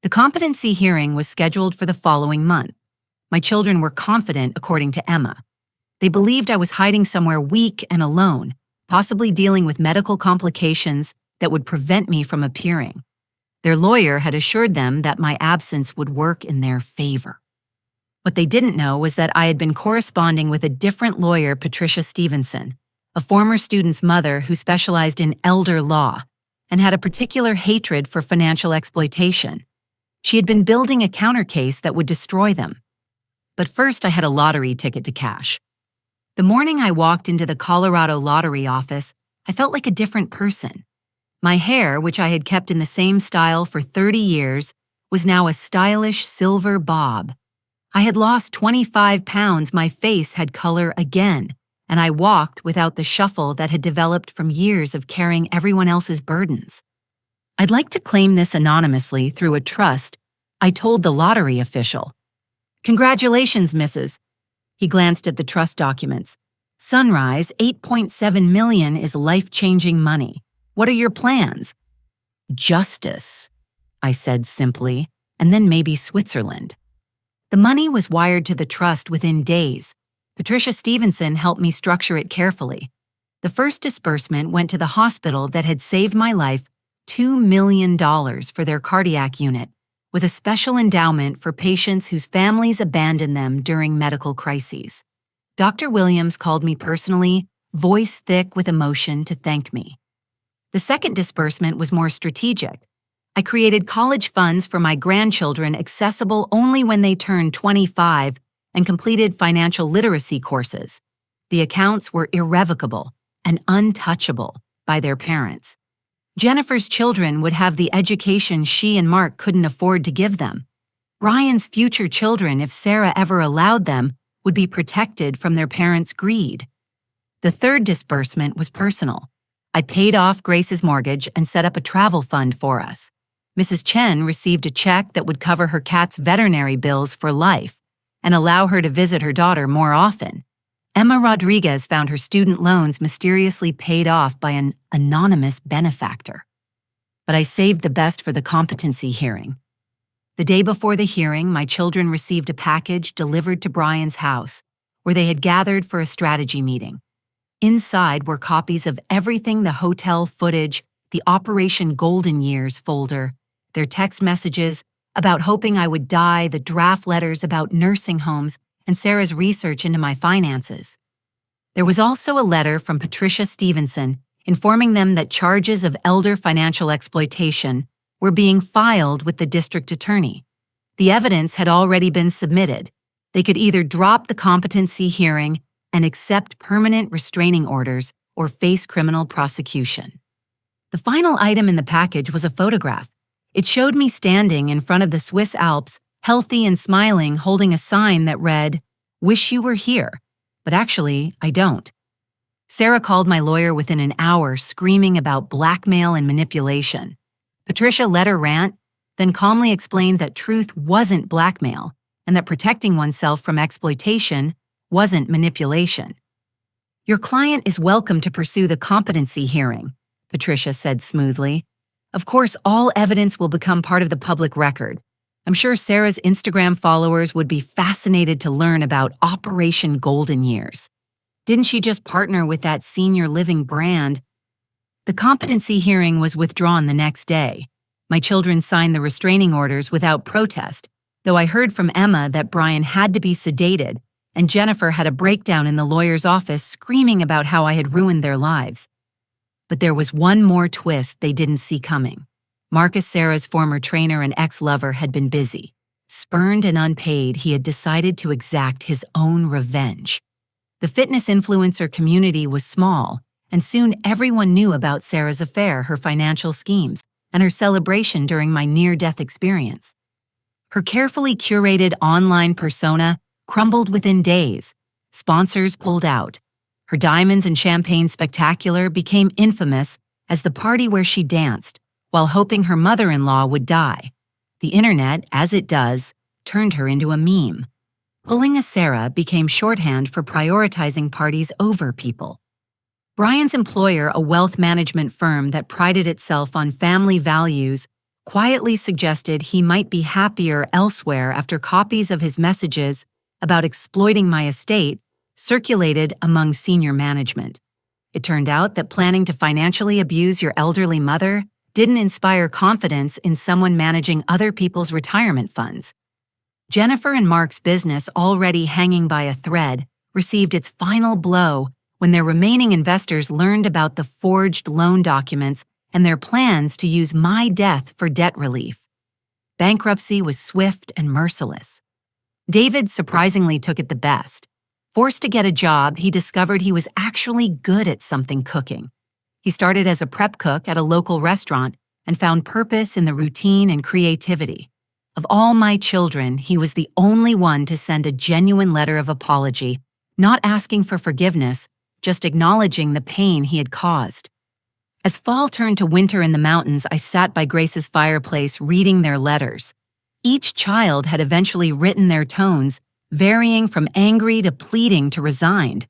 The competency hearing was scheduled for the following month. My children were confident, according to Emma. They believed I was hiding somewhere weak and alone, possibly dealing with medical complications that would prevent me from appearing. Their lawyer had assured them that my absence would work in their favor. What they didn't know was that I had been corresponding with a different lawyer, Patricia Stevenson, a former student's mother who specialized in elder law and had a particular hatred for financial exploitation. She had been building a counter case that would destroy them. But first, I had a lottery ticket to cash. The morning I walked into the Colorado Lottery office, I felt like a different person. My hair, which I had kept in the same style for 30 years, was now a stylish silver bob. I had lost 25 pounds, my face had color again, and I walked without the shuffle that had developed from years of carrying everyone else's burdens. "I'd like to claim this anonymously through a trust," I told the lottery official. "Congratulations, Mrs." He glanced at the trust documents. "Sunrise, $8.7 million is life-changing money. What are your plans?" "Justice," I said simply, "and then maybe Switzerland." The money was wired to the trust within days. Patricia Stevenson helped me structure it carefully. The first disbursement went to the hospital that had saved my life, $2 million for their cardiac unit, with a special endowment for patients whose families abandoned them during medical crises. Dr. Williams called me personally, voice thick with emotion, to thank me. The second disbursement was more strategic. I created college funds for my grandchildren accessible only when they turned 25 and completed financial literacy courses. The accounts were irrevocable and untouchable by their parents. Jennifer's children would have the education she and Mark couldn't afford to give them. Brian's future children, if Sarah ever allowed them, would be protected from their parents' greed. The third disbursement was personal. I paid off Grace's mortgage and set up a travel fund for us. Mrs. Chen received a check that would cover her cat's veterinary bills for life and allow her to visit her daughter more often. Emma Rodriguez found her student loans mysteriously paid off by an anonymous benefactor. But I saved the best for the competency hearing. The day before the hearing, my children received a package delivered to Brian's house, where they had gathered for a strategy meeting. Inside were copies of everything: the hotel footage, the Operation Golden Years folder, their text messages about hoping I would die, the draft letters about nursing homes, and Sarah's research into my finances. There was also a letter from Patricia Stevenson informing them that charges of elder financial exploitation were being filed with the district attorney. The evidence had already been submitted. They could either drop the competency hearing and accept permanent restraining orders or face criminal prosecution. The final item in the package was a photograph. It showed me standing in front of the Swiss Alps, healthy and smiling, holding a sign that read, "Wish you were here, but actually, I don't." Sarah called my lawyer within an hour, screaming about blackmail and manipulation. Patricia let her rant, then calmly explained that truth wasn't blackmail and that protecting oneself from exploitation wasn't manipulation. "Your client is welcome to pursue the competency hearing," Patricia said smoothly. "Of course, all evidence will become part of the public record. I'm sure Sarah's Instagram followers would be fascinated to learn about Operation Golden Years. Didn't she just partner with that senior living brand?" The competency hearing was withdrawn the next day. My children signed the restraining orders without protest, though I heard from Emma that Brian had to be sedated, and Jennifer had a breakdown in the lawyer's office screaming about how I had ruined their lives. But there was one more twist they didn't see coming. Marcus, Sarah's former trainer and ex-lover, had been busy. Spurned and unpaid, he had decided to exact his own revenge. The fitness influencer community was small, and soon everyone knew about Sarah's affair, her financial schemes, and her celebration during my near-death experience. Her carefully curated online persona crumbled within days. Sponsors pulled out. Her diamonds and champagne spectacular became infamous as the party where she danced, while hoping her mother-in-law would die. The internet, as it does, turned her into a meme. Pulling a Sarah became shorthand for prioritizing parties over people. Brian's employer, a wealth management firm that prided itself on family values, quietly suggested he might be happier elsewhere after copies of his messages about exploiting my estate circulated among senior management. It turned out that planning to financially abuse your elderly mother didn't inspire confidence in someone managing other people's retirement funds. Jennifer and Mark's business, already hanging by a thread, received its final blow when their remaining investors learned about the forged loan documents and their plans to use my death for debt relief. Bankruptcy was swift and merciless. David surprisingly took it the best. Forced to get a job, he discovered he was actually good at something: cooking. He started as a prep cook at a local restaurant and found purpose in the routine and creativity. Of all my children, he was the only one to send a genuine letter of apology, not asking for forgiveness, just acknowledging the pain he had caused. As fall turned to winter in the mountains, I sat by Grace's fireplace reading their letters. Each child had eventually written their tones, varying from angry to pleading to resigned.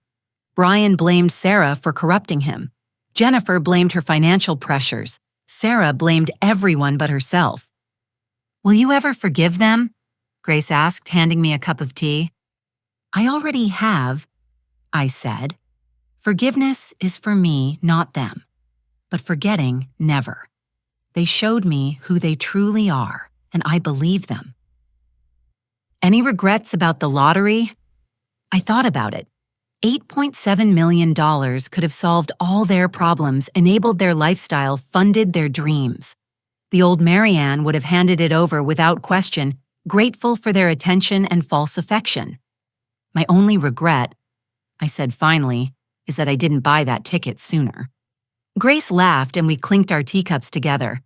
Brian blamed Sarah for corrupting him. Jennifer blamed her financial pressures. Sarah blamed everyone but herself. "Will you ever forgive them?" Grace asked, handing me a cup of tea. "I already have," I said. "Forgiveness is for me, not them. But forgetting, never. They showed me who they truly are, and I believe them." "Any regrets about the lottery?" I thought about it. $8.7 million could have solved all their problems, enabled their lifestyle, funded their dreams. The old Maryann would have handed it over without question, grateful for their attention and false affection. "My only regret," I said finally, "is that I didn't buy that ticket sooner." Grace laughed and we clinked our teacups together.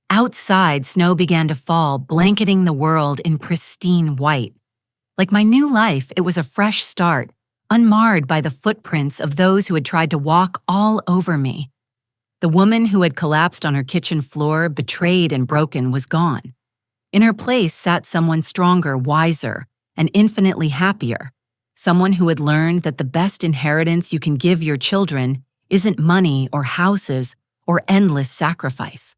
Outside, snow began to fall, blanketing the world in pristine white. Like my new life, it was a fresh start, unmarred by the footprints of those who had tried to walk all over me. The woman who had collapsed on her kitchen floor, betrayed and broken, was gone. In her place sat someone stronger, wiser, and infinitely happier. Someone who had learned that the best inheritance you can give your children isn't money or houses or endless sacrifice.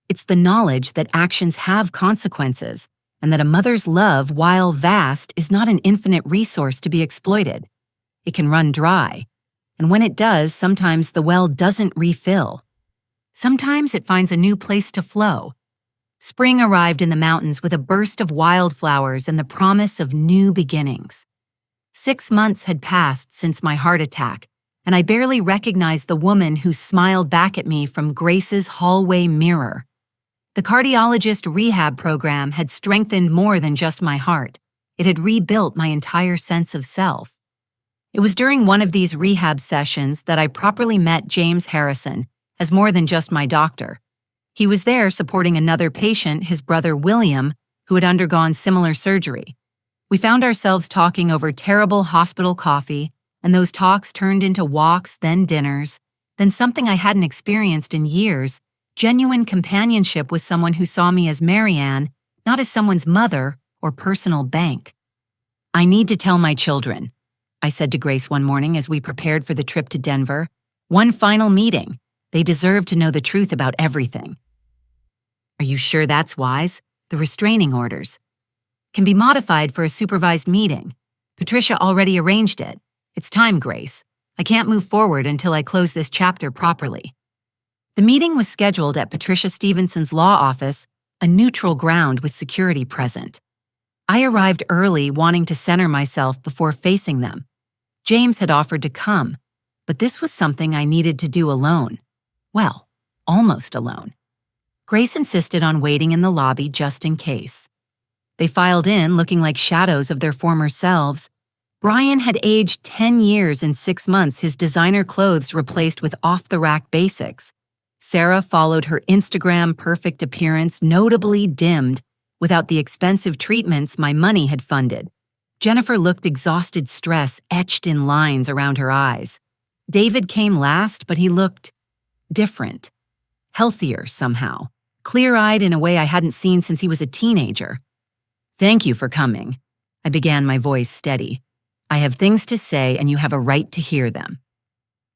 It's the knowledge that actions have consequences and that a mother's love, while vast, is not an infinite resource to be exploited. It can run dry, and when it does, sometimes the well doesn't refill. Sometimes it finds a new place to flow. Spring arrived in the mountains with a burst of wildflowers and the promise of new beginnings. 6 months had passed since my heart attack, and I barely recognized the woman who smiled back at me from Grace's hallway mirror. The cardiologist rehab program had strengthened more than just my heart. It had rebuilt my entire sense of self. It was during one of these rehab sessions that I properly met James Harrison as more than just my doctor. He was there supporting another patient, his brother William, who had undergone similar surgery. We found ourselves talking over terrible hospital coffee, and those talks turned into walks, then dinners, then something I hadn't experienced in years, genuine companionship with someone who saw me as Maryann, not as someone's mother or personal bank. "I need to tell my children," I said to Grace one morning as we prepared for the trip to Denver. "One final meeting. They deserve to know the truth about everything." "Are you sure that's wise? The restraining orders can be modified for a supervised meeting. Patricia already arranged it. It's time, Grace. I can't move forward until I close this chapter properly." The meeting was scheduled at Patricia Stevenson's law office, a neutral ground with security present. I arrived early, wanting to center myself before facing them. James had offered to come, but this was something I needed to do alone. Well, almost alone. Grace insisted on waiting in the lobby just in case. They filed in looking like shadows of their former selves. Brian had aged 10 years in 6 months, his designer clothes replaced with off-the-rack basics. Sarah followed her Instagram perfect appearance, notably dimmed, without the expensive treatments my money had funded. Jennifer looked exhausted, stress etched in lines around her eyes. David came last, but he looked different, healthier somehow, clear-eyed in a way I hadn't seen since he was a teenager. "Thank you for coming." I began, my voice steady. "I have things to say, and you have a right to hear them."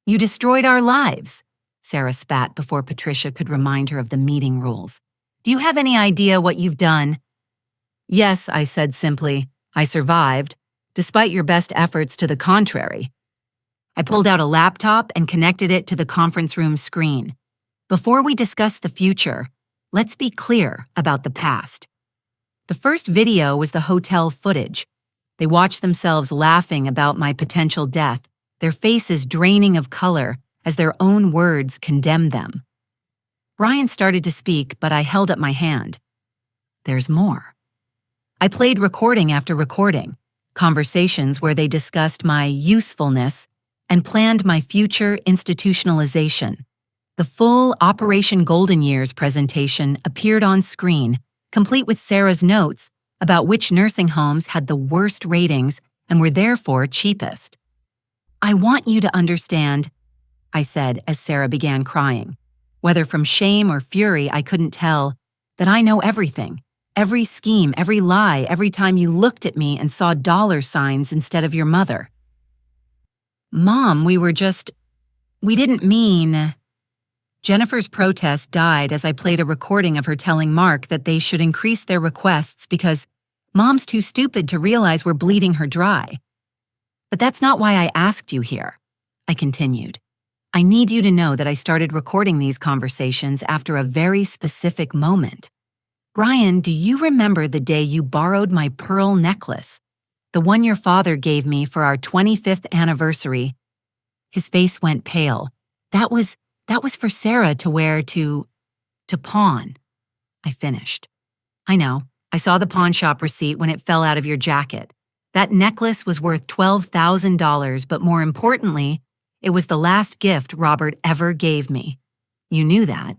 "You destroyed our lives," Sarah spat before Patricia could remind her of the meeting rules. "Do you have any idea what you've done?" "Yes," I said simply. "I survived, despite your best efforts to the contrary." I pulled out a laptop and connected it to the conference room screen. "Before we discuss the future, let's be clear about the past." The first video was the hotel footage. They watched themselves laughing about my potential death, their faces draining of color as their own words condemned them. Brian started to speak, but I held up my hand. "There's more." I played recording after recording, conversations where they discussed my usefulness and planned my future institutionalization. The full Operation Golden Years presentation appeared on screen, complete with Sarah's notes about which nursing homes had the worst ratings and were therefore cheapest. "I want you to understand," I said as Sarah began crying. Whether from shame or fury, I couldn't tell, "that I know everything, every scheme, every lie, every time you looked at me and saw dollar signs instead of your mother." "Mom, we didn't mean..." Jennifer's protest died as I played a recording of her telling Mark that they should increase their requests because Mom's too stupid to realize we're bleeding her dry. "But that's not why I asked you here," I continued. "I need you to know that I started recording these conversations after a very specific moment. Brian, do you remember the day you borrowed my pearl necklace? The one your father gave me for our 25th anniversary?" His face went pale. That was for Sarah to wear to pawn," I finished. "I know. I saw the pawn shop receipt when it fell out of your jacket. That necklace was worth $12,000, but more importantly, it was the last gift Robert ever gave me. You knew that,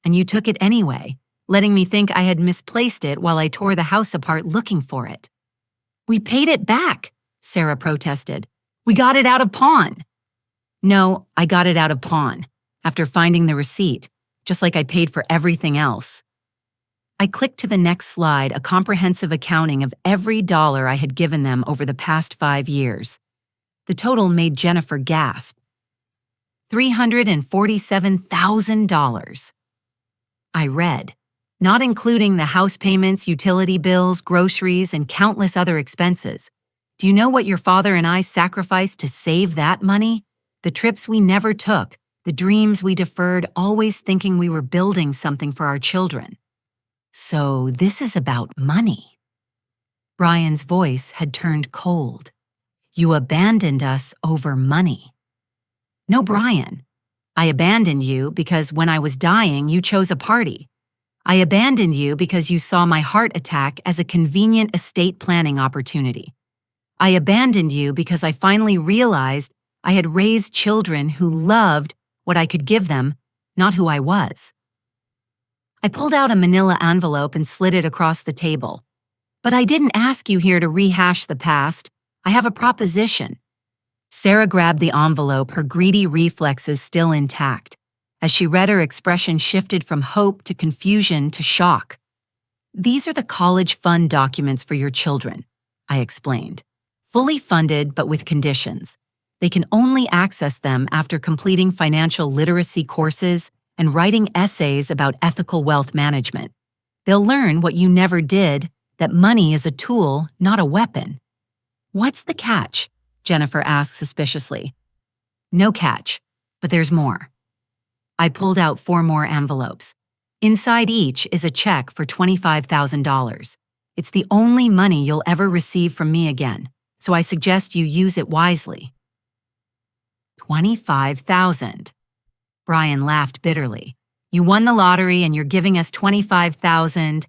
and you took it anyway, letting me think I had misplaced it while I tore the house apart looking for it." "We paid it back," Sarah protested. "We got it out of pawn." "No, I got it out of pawn. after finding the receipt, just like I paid for everything else. I clicked to the next slide, a comprehensive accounting of every dollar I had given them over the past 5 years. The total made Jennifer gasp. $347,000. I read, not including the house payments, utility bills, groceries, and countless other expenses. Do you know what your father and I sacrificed to save that money? The trips we never took, the dreams we deferred, always thinking we were building something for our children. So this is about money. Brian's voice had turned cold. You abandoned us over money. No, Brian. I abandoned you because when I was dying, you chose a party. I abandoned you because you saw my heart attack as a convenient estate planning opportunity. I abandoned you because I finally realized I had raised children who loved what I could give them, not who I was. I pulled out a manila envelope and slid it across the table. But I didn't ask you here to rehash the past. I have a proposition. Sarah grabbed the envelope, her greedy reflexes still intact. As she read, her expression shifted from hope to confusion to shock. These are the college fund documents for your children, I explained. Fully funded, but with conditions. They can only access them after completing financial literacy courses and writing essays about ethical wealth management. They'll learn what you never did, that money is a tool, not a weapon. What's the catch? Jennifer asked suspiciously. No catch, but there's more. I pulled out 4 more envelopes. Inside each is a check for $25,000. It's the only money you'll ever receive from me again, so I suggest you use it wisely. $25,000. Brian laughed bitterly. You won the lottery and you're giving us $25,000.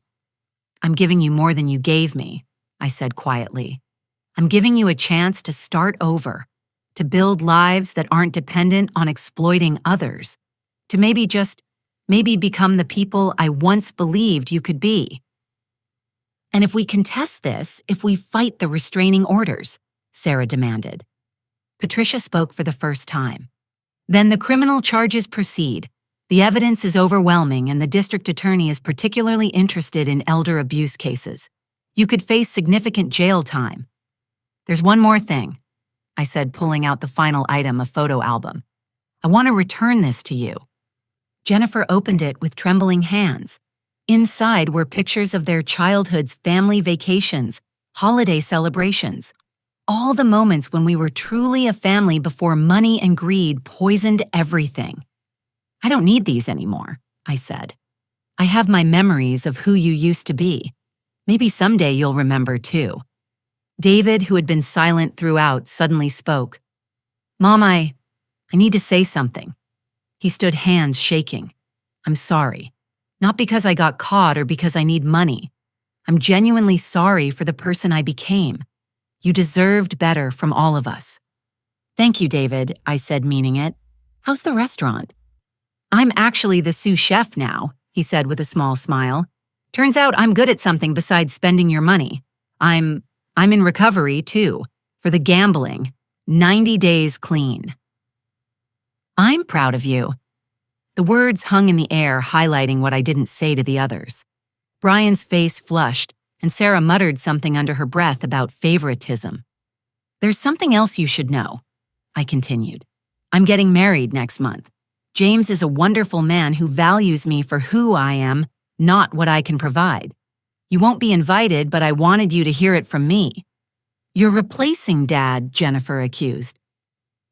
I'm giving you more than you gave me, I said quietly. I'm giving you a chance to start over, to build lives that aren't dependent on exploiting others, to maybe become the people I once believed you could be. And if we contest this, if we fight the restraining orders, Sarah demanded. Patricia spoke for the first time. Then the criminal charges proceed. The evidence is overwhelming and the district attorney is particularly interested in elder abuse cases. You could face significant jail time. There's one more thing, I said, pulling out the final item, a photo album. I want to return this to you. Jennifer opened it with trembling hands. Inside were pictures of their childhood's family vacations, holiday celebrations, all the moments when we were truly a family before money and greed poisoned everything. I don't need these anymore, I said. I have my memories of who you used to be. Maybe someday you'll remember too. David, who had been silent throughout, suddenly spoke. Mom, I need to say something. He stood, hands shaking. I'm sorry. Not because I got caught or because I need money. I'm genuinely sorry for the person I became. You deserved better from all of us. Thank you, David, I said, meaning it. How's the restaurant? I'm actually the sous chef now, he said with a small smile. Turns out I'm good at something besides spending your money. I'm in recovery, too, for the gambling. 90 days clean. I'm proud of you. The words hung in the air, highlighting what I didn't say to the others. Brian's face flushed, and Sarah muttered something under her breath about favoritism. There's something else you should know, I continued. I'm getting married next month. James is a wonderful man who values me for who I am, not what I can provide. You won't be invited, but I wanted you to hear it from me. You're replacing Dad, Jennifer accused.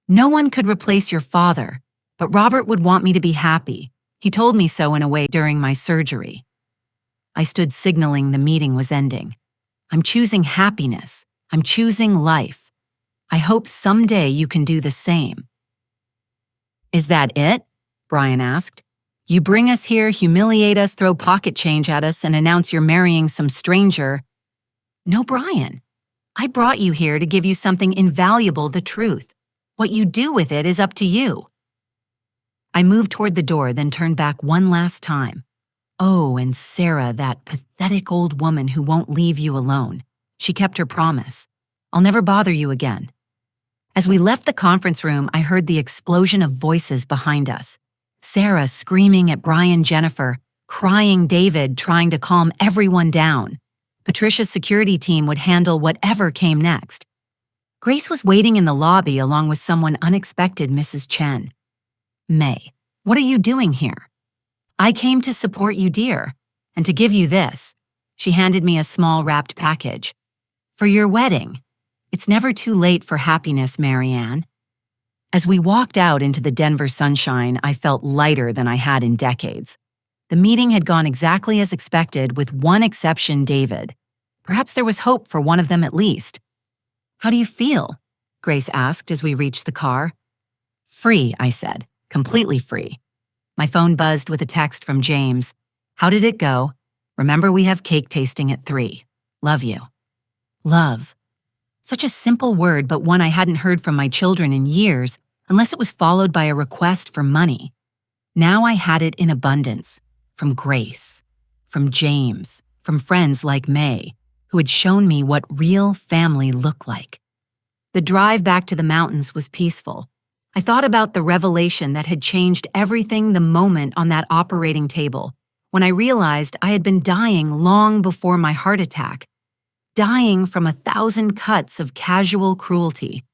No one could replace your father, but Robert would want me to be happy. He told me so in a way during my surgery. I stood signaling the meeting was ending. I'm choosing happiness. I'm choosing life. I hope someday you can do the same. Is that it? Brian asked. You bring us here, humiliate us, throw pocket change at us, and announce you're marrying some stranger. No, Brian. I brought you here to give you something invaluable, the truth. What you do with it is up to you. I moved toward the door, then turned back one last time. Oh, and Sarah, that pathetic old woman who won't leave you alone. She kept her promise. I'll never bother you again. As we left the conference room, I heard the explosion of voices behind us. Sarah screaming at Brian, Jennifer, crying David, trying to calm everyone down. Patricia's security team would handle whatever came next. Grace was waiting in the lobby along with someone unexpected, Mrs. Chen. "May, what are you doing here?" "I came to support you, dear, and to give you this." She handed me a small wrapped package. "For your wedding. It's never too late for happiness, Maryann." As we walked out into the Denver sunshine, I felt lighter than I had in decades. The meeting had gone exactly as expected, with one exception, David. Perhaps there was hope for one of them at least. "How do you feel?" Grace asked as we reached the car. "Free," I said. "Completely free." My phone buzzed with a text from James. "How did it go? Remember, we have cake tasting at 3. Love you." Love. Such a simple word, but one I hadn't heard from my children in years, unless it was followed by a request for money. Now I had it in abundance. From Grace, from James, from friends like May, who had shown me what real family looked like. The drive back to the mountains was peaceful. I thought about the revelation that had changed everything the moment on that operating table, when I realized I had been dying long before my heart attack. Dying from 1,000 cuts of casual cruelty,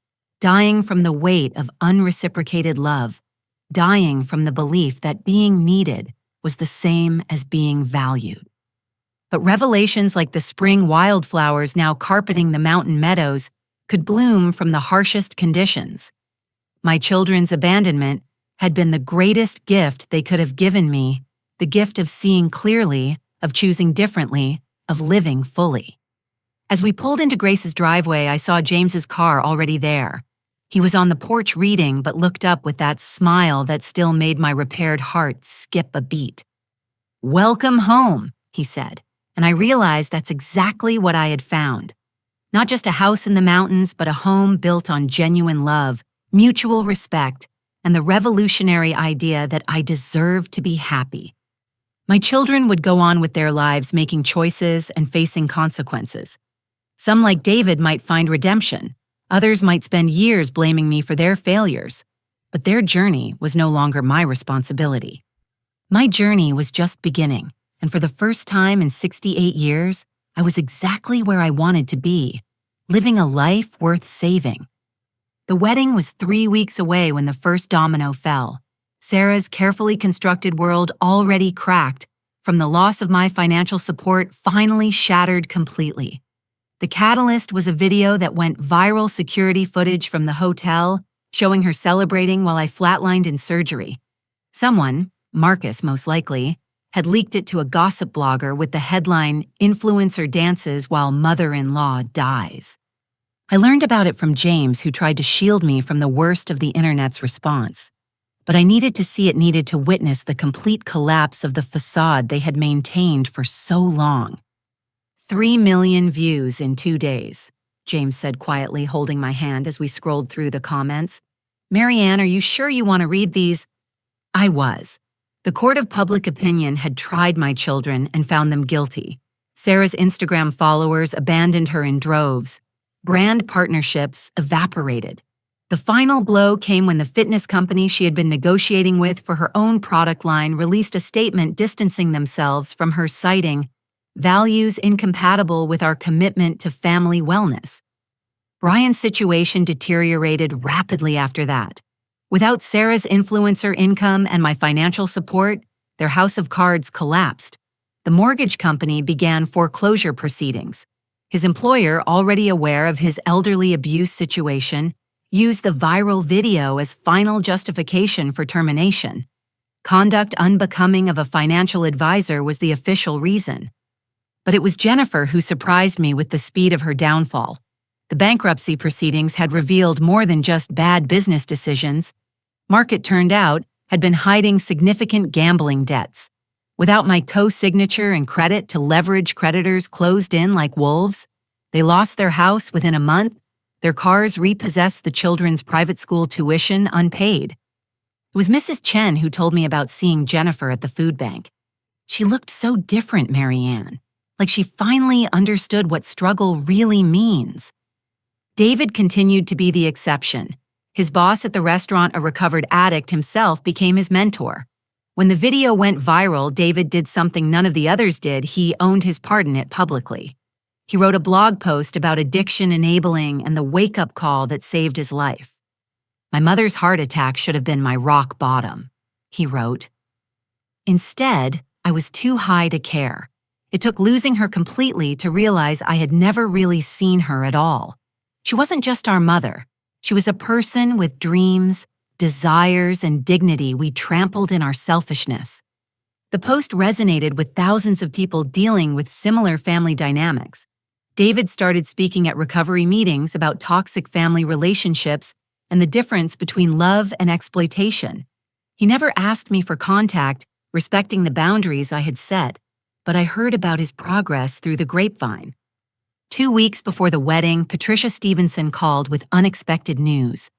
dying from the weight of unreciprocated love, dying from the belief that being needed was the same as being valued. But revelations like the spring wildflowers now carpeting the mountain meadows could bloom from the harshest conditions. My children's abandonment had been the greatest gift they could have given me, the gift of seeing clearly, of choosing differently, of living fully. As we pulled into Grace's driveway, I saw James's car already there. He was on the porch reading, but looked up with that smile that still made my repaired heart skip a beat. "Welcome home," he said, and I realized that's exactly what I had found. Not just a house in the mountains, but a home built on genuine love, mutual respect, and the revolutionary idea that I deserve to be happy. My children would go on with their lives, making choices and facing consequences. Some, like David, might find redemption. Others might spend years blaming me for their failures. But their journey was no longer my responsibility. My journey was just beginning, and for the first time in 68 years, I was exactly where I wanted to be, living a life worth saving. The wedding was 3 weeks away when the first domino fell. Sarah's carefully constructed world already cracked, from the loss of my financial support finally shattered completely. The catalyst was a video that went viral, security footage from the hotel, showing her celebrating while I flatlined in surgery. Someone, Marcus most likely, had leaked it to a gossip blogger with the headline, "Influencer dances while mother-in-law dies." I learned about it from James, who tried to shield me from the worst of the internet's response. But I needed to see it, needed to witness the complete collapse of the facade they had maintained for so long. 3 million views in 2 days, James said quietly, holding my hand as we scrolled through the comments. "Maryann, are you sure you want to read these?" I was. The court of public opinion had tried my children and found them guilty. Sarah's Instagram followers abandoned her in droves. Brand partnerships evaporated. The final blow came when the fitness company she had been negotiating with for her own product line released a statement distancing themselves from her, citing values incompatible with our commitment to family wellness. Brian's situation deteriorated rapidly after that. Without Sarah's influencer income and my financial support, their house of cards collapsed. The mortgage company began foreclosure proceedings. His employer, already aware of his elderly abuse situation, used the viral video as final justification for termination. Conduct unbecoming of a financial advisor was the official reason. But it was Jennifer who surprised me with the speed of her downfall. The bankruptcy proceedings had revealed more than just bad business decisions. Mark, it turned out, had been hiding significant gambling debts. Without my co-signature and credit to leverage, creditors closed in like wolves. They lost their house within a month. Their cars repossessed the children's private school tuition unpaid. It was Mrs. Chen who told me about seeing Jennifer at the food bank. She looked so different, Maryann. Like she finally understood what struggle really means. David continued to be the exception. His boss at the restaurant, a recovered addict himself, became his mentor. When the video went viral, David did something none of the others did. He owned his part in it publicly. He wrote a blog post about addiction enabling and the wake-up call that saved his life. "My mother's heart attack should have been my rock bottom," he wrote. Instead, I was too high to care. It took losing her completely to realize I had never really seen her at all. She wasn't just our mother. She was a person with dreams, desires, and dignity we trampled in our selfishness. The post resonated with thousands of people dealing with similar family dynamics. David started speaking at recovery meetings about toxic family relationships and the difference between love and exploitation. He never asked me for contact, respecting the boundaries I had set, but I heard about his progress through the grapevine. 2 weeks before the wedding, Patricia Stevenson called with unexpected news.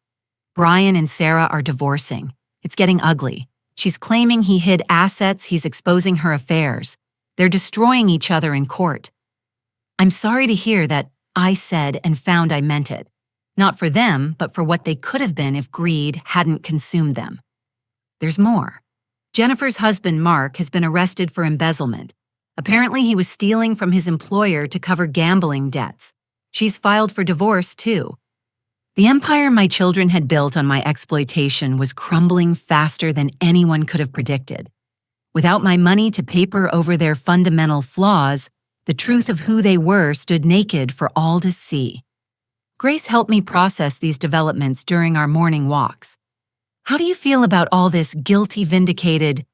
Brian and Sarah are divorcing. It's getting ugly. She's claiming he hid assets, he's exposing her affairs. They're destroying each other in court. I'm sorry to hear that I said and found I meant it. Not for them, but for what they could have been if greed hadn't consumed them. There's more. Jennifer's husband, Mark, has been arrested for embezzlement. Apparently, he was stealing from his employer to cover gambling debts. She's filed for divorce, too. The empire my children had built on my exploitation was crumbling faster than anyone could have predicted. Without my money to paper over their fundamental flaws, the truth of who they were stood naked for all to see. Grace helped me process these developments during our morning walks. "How do you feel about all this guilty vindicated?"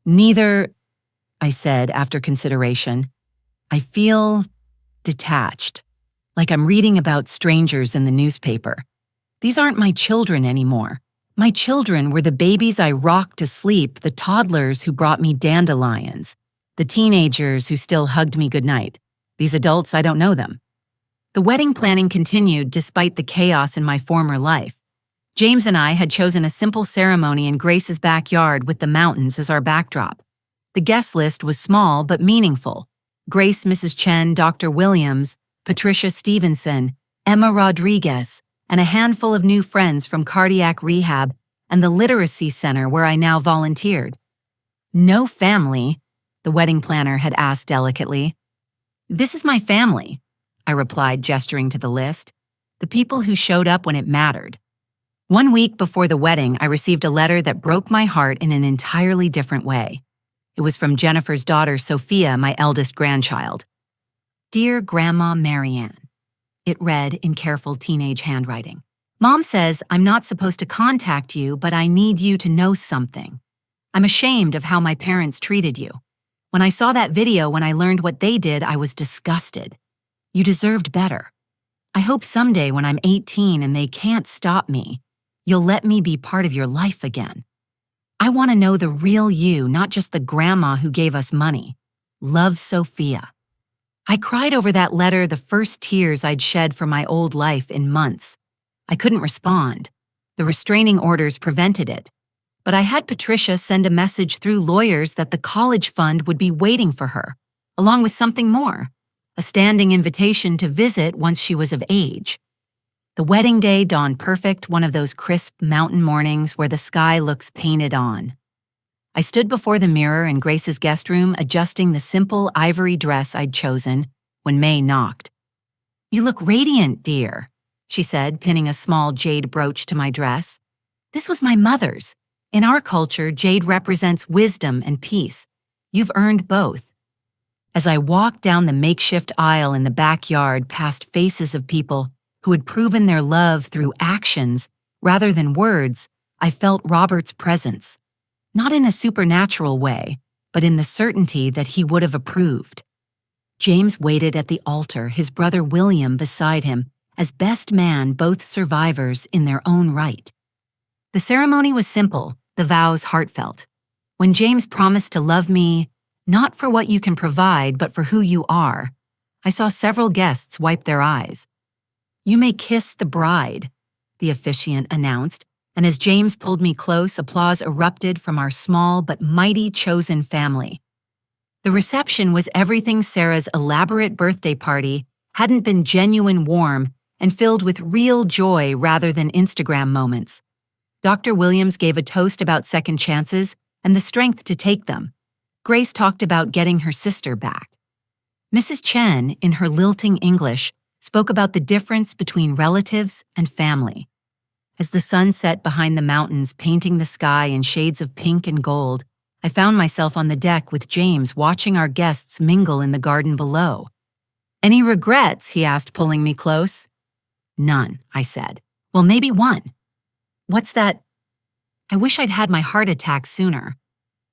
"Neither," I said after consideration. "I feel detached, like I'm reading about strangers in the newspaper. These aren't my children anymore. My children were the babies I rocked to sleep, the toddlers who brought me dandelions, the teenagers who still hugged me goodnight. These adults, I don't know them." The wedding planning continued despite the chaos in my former life. James and I had chosen a simple ceremony in Grace's backyard with the mountains as our backdrop. The guest list was small but meaningful. Grace, Mrs. Chen, Dr. Williams, Patricia Stevenson, Emma Rodriguez, and a handful of new friends from cardiac rehab and the literacy center where I now volunteered. "No family?" the wedding planner had asked delicately. "This is my family," I replied, gesturing to the list. "The people who showed up when it mattered." 1 week before the wedding, I received a letter that broke my heart in an entirely different way. It was from Jennifer's daughter, Sophia, my eldest grandchild. "Dear Grandma Maryann," it read in careful teenage handwriting. "Mom says I'm not supposed to contact you, but I need you to know something. I'm ashamed of how my parents treated you. When I saw that video, when I learned what they did, I was disgusted. You deserved better. I hope someday when I'm 18 and they can't stop me, you'll let me be part of your life again. I want to know the real you, not just the grandma who gave us money. Love, Sophia." I cried over that letter, the first tears I'd shed for my old life in months. I couldn't respond. The restraining orders prevented it. But I had Patricia send a message through lawyers that the college fund would be waiting for her, along with something more, a standing invitation to visit once she was of age. The wedding day dawned perfect, one of those crisp mountain mornings where the sky looks painted on. I stood before the mirror in Grace's guest room, adjusting the simple ivory dress I'd chosen, when May knocked. "You look radiant, dear," she said, pinning a small jade brooch to my dress. "This was my mother's. In our culture, jade represents wisdom and peace. You've earned both." As I walked down the makeshift aisle in the backyard past faces of people who had proven their love through actions rather than words, I felt Robert's presence. Not in a supernatural way, but in the certainty that he would have approved. James waited at the altar, his brother William beside him, as best man, both survivors in their own right. The ceremony was simple, the vows heartfelt. When James promised to love me, not for what you can provide, but for who you are, I saw several guests wipe their eyes. "You may kiss the bride," the officiant announced, and as James pulled me close, applause erupted from our small but mighty chosen family. The reception was everything Sarah's elaborate birthday party hadn't been genuine warm and filled with real joy rather than Instagram moments. Dr. Williams gave a toast about second chances, and the strength to take them. Grace talked about getting her sister back. Mrs. Chen, in her lilting English, spoke about the difference between relatives and family. As the sun set behind the mountains, painting the sky in shades of pink and gold, I found myself on the deck with James watching our guests mingle in the garden below. "Any regrets?" he asked, pulling me close. "None," I said. "Well, maybe one." "What's that?" "I wish I'd had my heart attack sooner."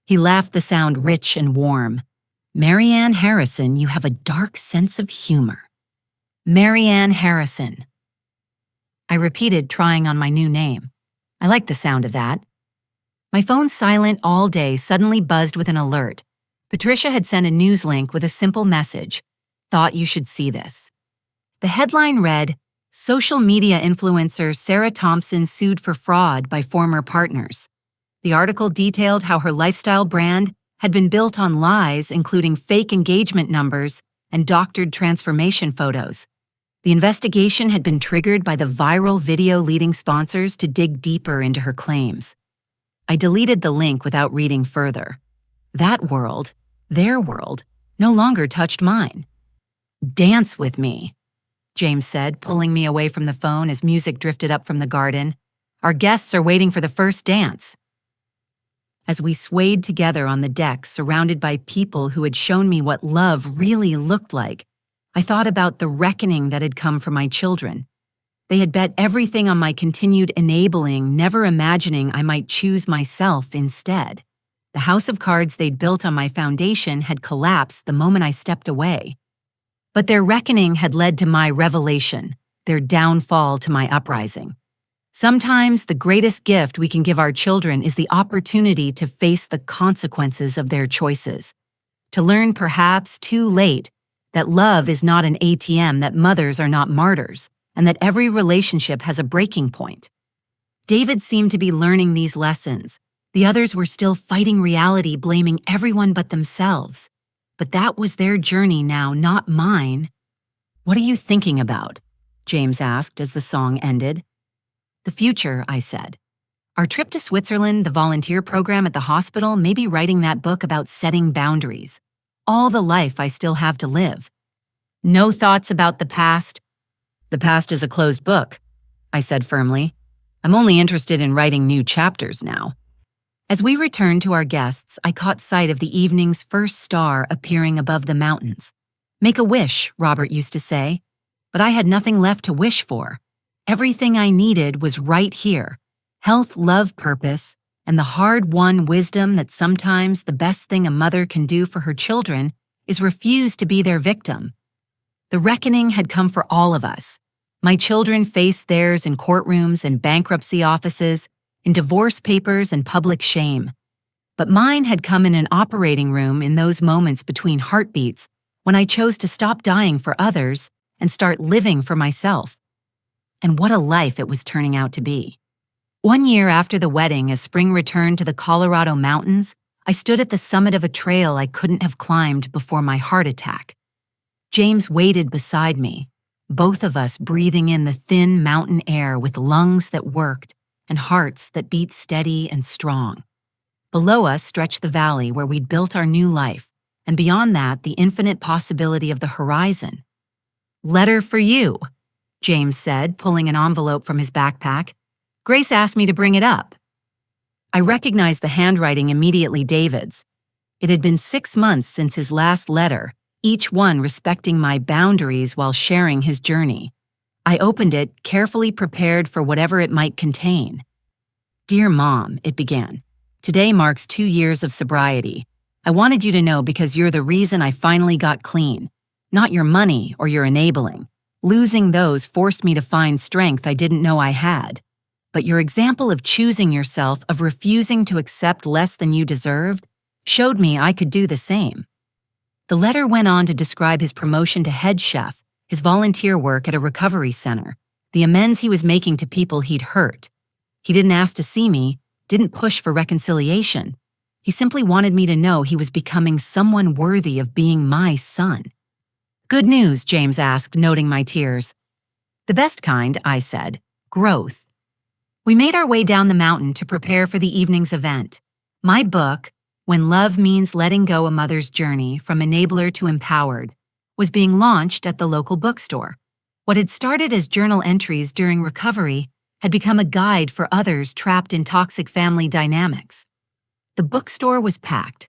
He laughed, the sound rich and warm. "Maryann Harrison, you have a dark sense of humor." Maryann Harrison. I repeated, trying on my new name. I liked the sound of that. My phone, silent all day, suddenly buzzed with an alert. Patricia had sent a news link with a simple message. "Thought you should see this." The headline read, "Social media influencer Sarah Thompson sued for fraud by former partners." The article detailed how her lifestyle brand had been built on lies, including fake engagement numbers and doctored transformation photos. The investigation had been triggered by the viral video leading sponsors to dig deeper into her claims. I deleted the link without reading further. That world, their world, no longer touched mine. "Dance with me," James said, pulling me away from the phone as music drifted up from the garden. "Our guests are waiting for the first dance." As we swayed together on the deck, surrounded by people who had shown me what love really looked like, I thought about the reckoning that had come for my children. They had bet everything on my continued enabling, never imagining I might choose myself instead. The house of cards they'd built on my foundation had collapsed the moment I stepped away. But their reckoning had led to my revelation, their downfall to my uprising. Sometimes the greatest gift we can give our children is the opportunity to face the consequences of their choices. To learn, perhaps too late, that love is not an ATM, that mothers are not martyrs, and that every relationship has a breaking point. David seemed to be learning these lessons. The others were still fighting reality, blaming everyone but themselves. But that was their journey now, not mine. "What are you thinking about?" James asked as the song ended. "The future," I said. "Our trip to Switzerland, the volunteer program at the hospital, maybe writing that book about setting boundaries. All the life I still have to live." "No thoughts about the past?" "The past is a closed book," I said firmly. "I'm only interested in writing new chapters now." As we returned to our guests, I caught sight of the evening's first star appearing above the mountains. "Make a wish," Robert used to say. But I had nothing left to wish for. Everything I needed was right here: health, love, purpose, and the hard-won wisdom that sometimes the best thing a mother can do for her children is refuse to be their victim. The reckoning had come for all of us. My children faced theirs in courtrooms and bankruptcy offices, in divorce papers and public shame. But mine had come in an operating room in those moments between heartbeats when I chose to stop dying for others and start living for myself. And what a life it was turning out to be. 1 year after the wedding, as spring returned to the Colorado mountains, I stood at the summit of a trail I couldn't have climbed before my heart attack. James waited beside me, both of us breathing in the thin mountain air with lungs that worked and hearts that beat steady and strong. Below us stretched the valley where we'd built our new life, and beyond that, the infinite possibility of the horizon. "Letter for you," James said, pulling an envelope from his backpack. "Grace asked me to bring it up." I recognized the handwriting immediately David's. It had been 6 months since his last letter, each one respecting my boundaries while sharing his journey. I opened it, carefully prepared for whatever it might contain. "Dear Mom," it began, "today marks 2 years of sobriety. I wanted you to know because you're the reason I finally got clean, not your money or your enabling. Losing those forced me to find strength I didn't know I had. But your example of choosing yourself, of refusing to accept less than you deserved, showed me I could do the same." The letter went on to describe his promotion to head chef, his volunteer work at a recovery center, the amends he was making to people he'd hurt. He didn't ask to see me, didn't push for reconciliation. He simply wanted me to know he was becoming someone worthy of being my son. "Good news?" James asked, noting my tears. "The best kind," I said. "Growth." We made our way down the mountain to prepare for the evening's event. My book, When Love Means Letting Go a Mother's Journey from Enabler to Empowered, was being launched at the local bookstore. What had started as journal entries during recovery had become a guide for others trapped in toxic family dynamics. The bookstore was packed.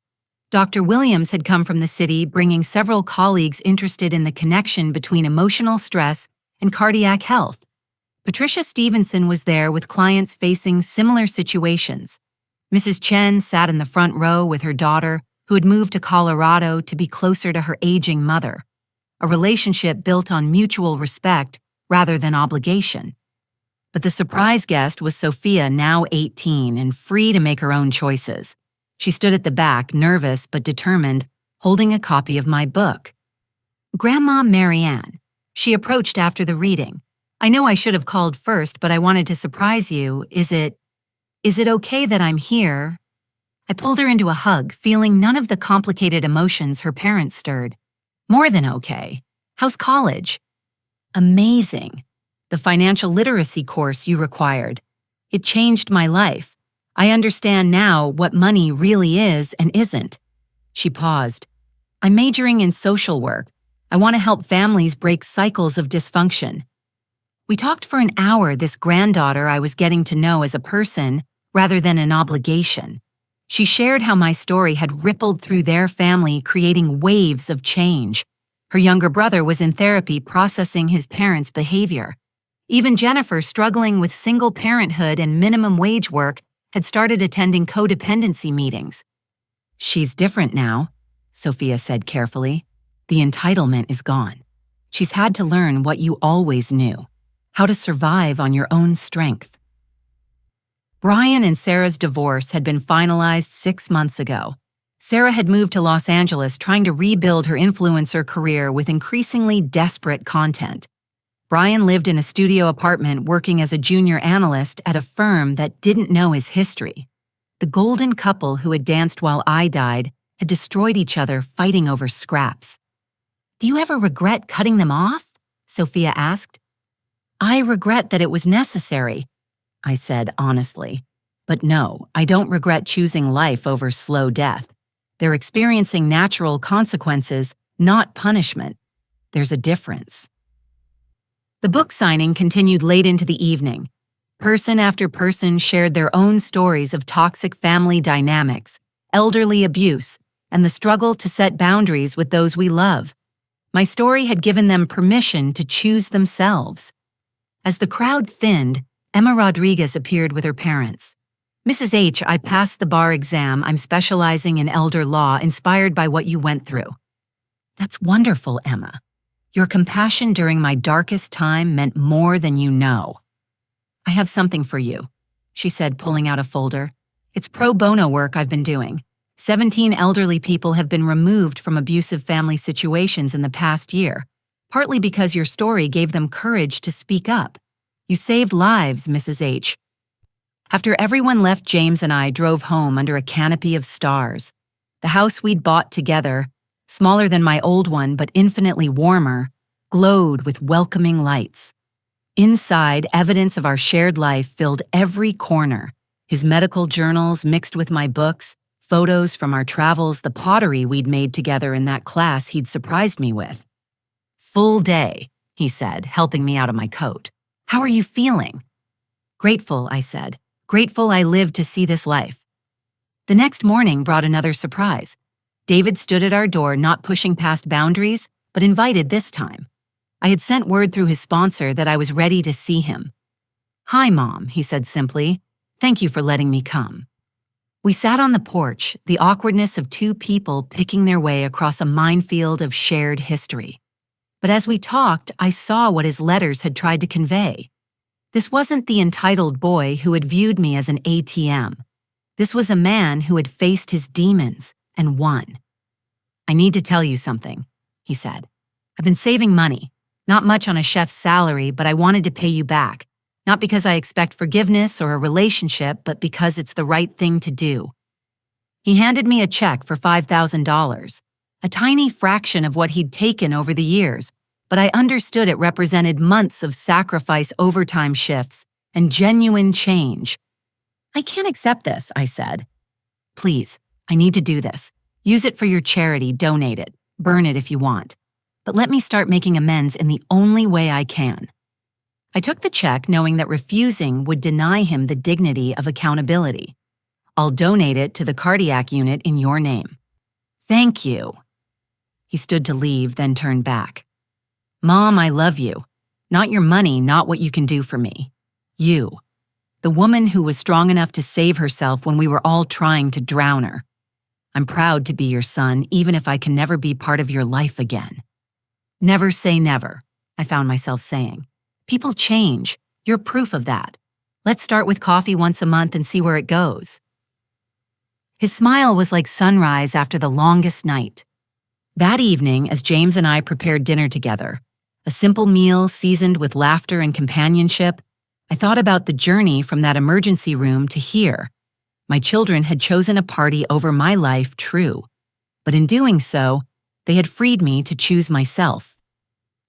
Dr. Williams had come from the city, bringing several colleagues interested in the connection between emotional stress and cardiac health. Patricia Stevenson was there with clients facing similar situations. Mrs. Chen sat in the front row with her daughter, who had moved to Colorado to be closer to her aging mother, a relationship built on mutual respect rather than obligation. But the surprise guest was Sophia, now 18 and free to make her own choices. She stood at the back, nervous but determined, holding a copy of my book. "Grandma Maryann," she approached after the reading. "I know I should have called first, but I wanted to surprise you. Is it okay that I'm here?" I pulled her into a hug, feeling none of the complicated emotions her parents stirred. "More than okay. How's college?" "Amazing. The financial literacy course you required. It changed my life. I understand now what money really is and isn't." She paused. "I'm majoring in social work. I want to help families break cycles of dysfunction." We talked for an hour, this granddaughter I was getting to know as a person rather than an obligation. She shared how my story had rippled through their family, creating waves of change. Her younger brother was in therapy processing his parents' behavior. Even Jennifer, struggling with single parenthood and minimum wage work, had started attending codependency meetings. "She's different now," Sophia said carefully. "The entitlement is gone. She's had to learn what you always knew, how to survive on your own strength." Brian and Sarah's divorce had been finalized 6 months ago. Sarah had moved to Los Angeles trying to rebuild her influencer career with increasingly desperate content. Brian lived in a studio apartment working as a junior analyst at a firm that didn't know his history. The golden couple who had danced while I died had destroyed each other fighting over scraps. "Do you ever regret cutting them off?" Sophia asked. "I regret that it was necessary," I said honestly. "But no, I don't regret choosing life over slow death. They're experiencing natural consequences, not punishment. There's a difference." The book signing continued late into the evening. Person after person shared their own stories of toxic family dynamics, elderly abuse, and the struggle to set boundaries with those we love. My story had given them permission to choose themselves. As the crowd thinned, Emma Rodriguez appeared with her parents. "Mrs. H, I passed the bar exam. I'm specializing in elder law, inspired by what you went through." "That's wonderful, Emma. Your compassion during my darkest time meant more than you know." "I have something for you," she said, pulling out a folder. "It's pro bono work I've been doing. 17 elderly people have been removed from abusive family situations in the past year, partly because your story gave them courage to speak up. You saved lives, Mrs. H." After everyone left, James and I drove home under a canopy of stars. The house we'd bought together, smaller than my old one but infinitely warmer, glowed with welcoming lights. Inside, evidence of our shared life filled every corner. His medical journals mixed with my books, photos from our travels, the pottery we'd made together in that class he'd surprised me with. "Full day," he said, helping me out of my coat. "How are you feeling?" "Grateful," I said. "Grateful I lived to see this life." The next morning brought another surprise. David stood at our door, not pushing past boundaries, but invited this time. I had sent word through his sponsor that I was ready to see him. "Hi, Mom," he said simply. "Thank you for letting me come." We sat on the porch, the awkwardness of two people picking their way across a minefield of shared history. But as we talked, I saw what his letters had tried to convey. This wasn't the entitled boy who had viewed me as an ATM. This was a man who had faced his demons and won. "I need to tell you something," he said. "I've been saving money, not much on a chef's salary, but I wanted to pay you back, not because I expect forgiveness or a relationship, but because it's the right thing to do." He handed me a check for $5,000, a tiny fraction of what he'd taken over the years, but I understood it represented months of sacrifice, overtime shifts, and genuine change. "I can't accept this," I said. Please, I need to do this. Use it for your charity, donate it, burn it if you want. But let me start making amends in the only way I can. I took the check knowing that refusing would deny him the dignity of accountability. I'll donate it to the cardiac unit in your name. Thank you. He stood to leave, then turned back. Mom, I love you. Not your money, not what you can do for me. You. The woman who was strong enough to save herself when we were all trying to drown her. I'm proud to be your son, even if I can never be part of your life again. Never say never, I found myself saying. People change. You're proof of that. Let's start with coffee once a month and see where it goes. His smile was like sunrise after the longest night. That evening, as James and I prepared dinner together, a simple meal seasoned with laughter and companionship, I thought about the journey from that emergency room to here. My children had chosen a party over my life, true, but in doing so, they had freed me to choose myself.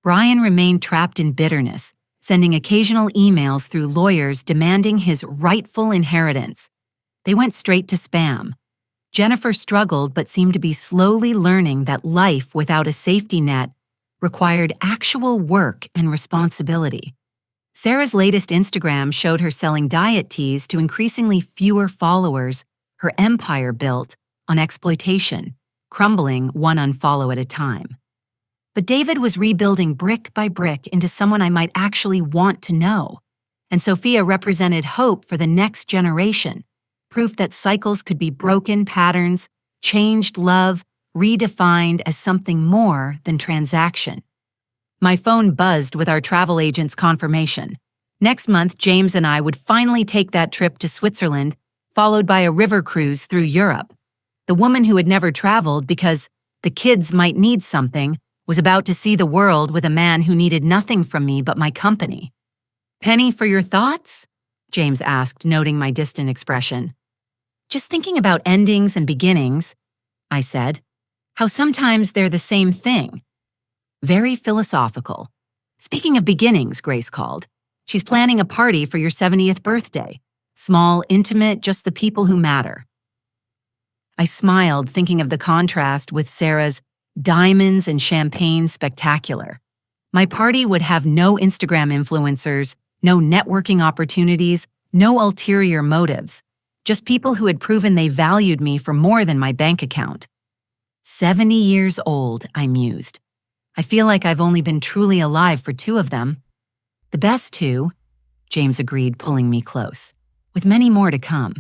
Bryan remained trapped in bitterness, sending occasional emails through lawyers demanding his rightful inheritance. They went straight to spam. Jennifer struggled but seemed to be slowly learning that life without a safety net required actual work and responsibility. Sarah's latest Instagram showed her selling diet teas to increasingly fewer followers, her empire built on exploitation, crumbling one unfollow at a time. But David was rebuilding brick by brick into someone I might actually want to know, and Sophia represented hope for the next generation, proof that cycles could be broken patterns, changed love, redefined as something more than transaction. My phone buzzed with our travel agent's confirmation. Next month, James and I would finally take that trip to Switzerland, followed by a river cruise through Europe. The woman who had never traveled because the kids might need something was about to see the world with a man who needed nothing from me but my company. Penny for your thoughts? James asked, noting my distant expression. Just thinking about endings and beginnings, I said. How sometimes they're the same thing. Very philosophical. Speaking of beginnings, Grace called. She's planning a party for your 70th birthday. Small, intimate, just the people who matter. I smiled, thinking of the contrast with Sarah's diamonds and champagne spectacular. My party would have no Instagram influencers, no networking opportunities, no ulterior motives. Just people who had proven they valued me for more than my bank account. 70 years old, I mused. I feel like I've only been truly alive for 2 of them. The best 2, James agreed, pulling me close, with many more to come.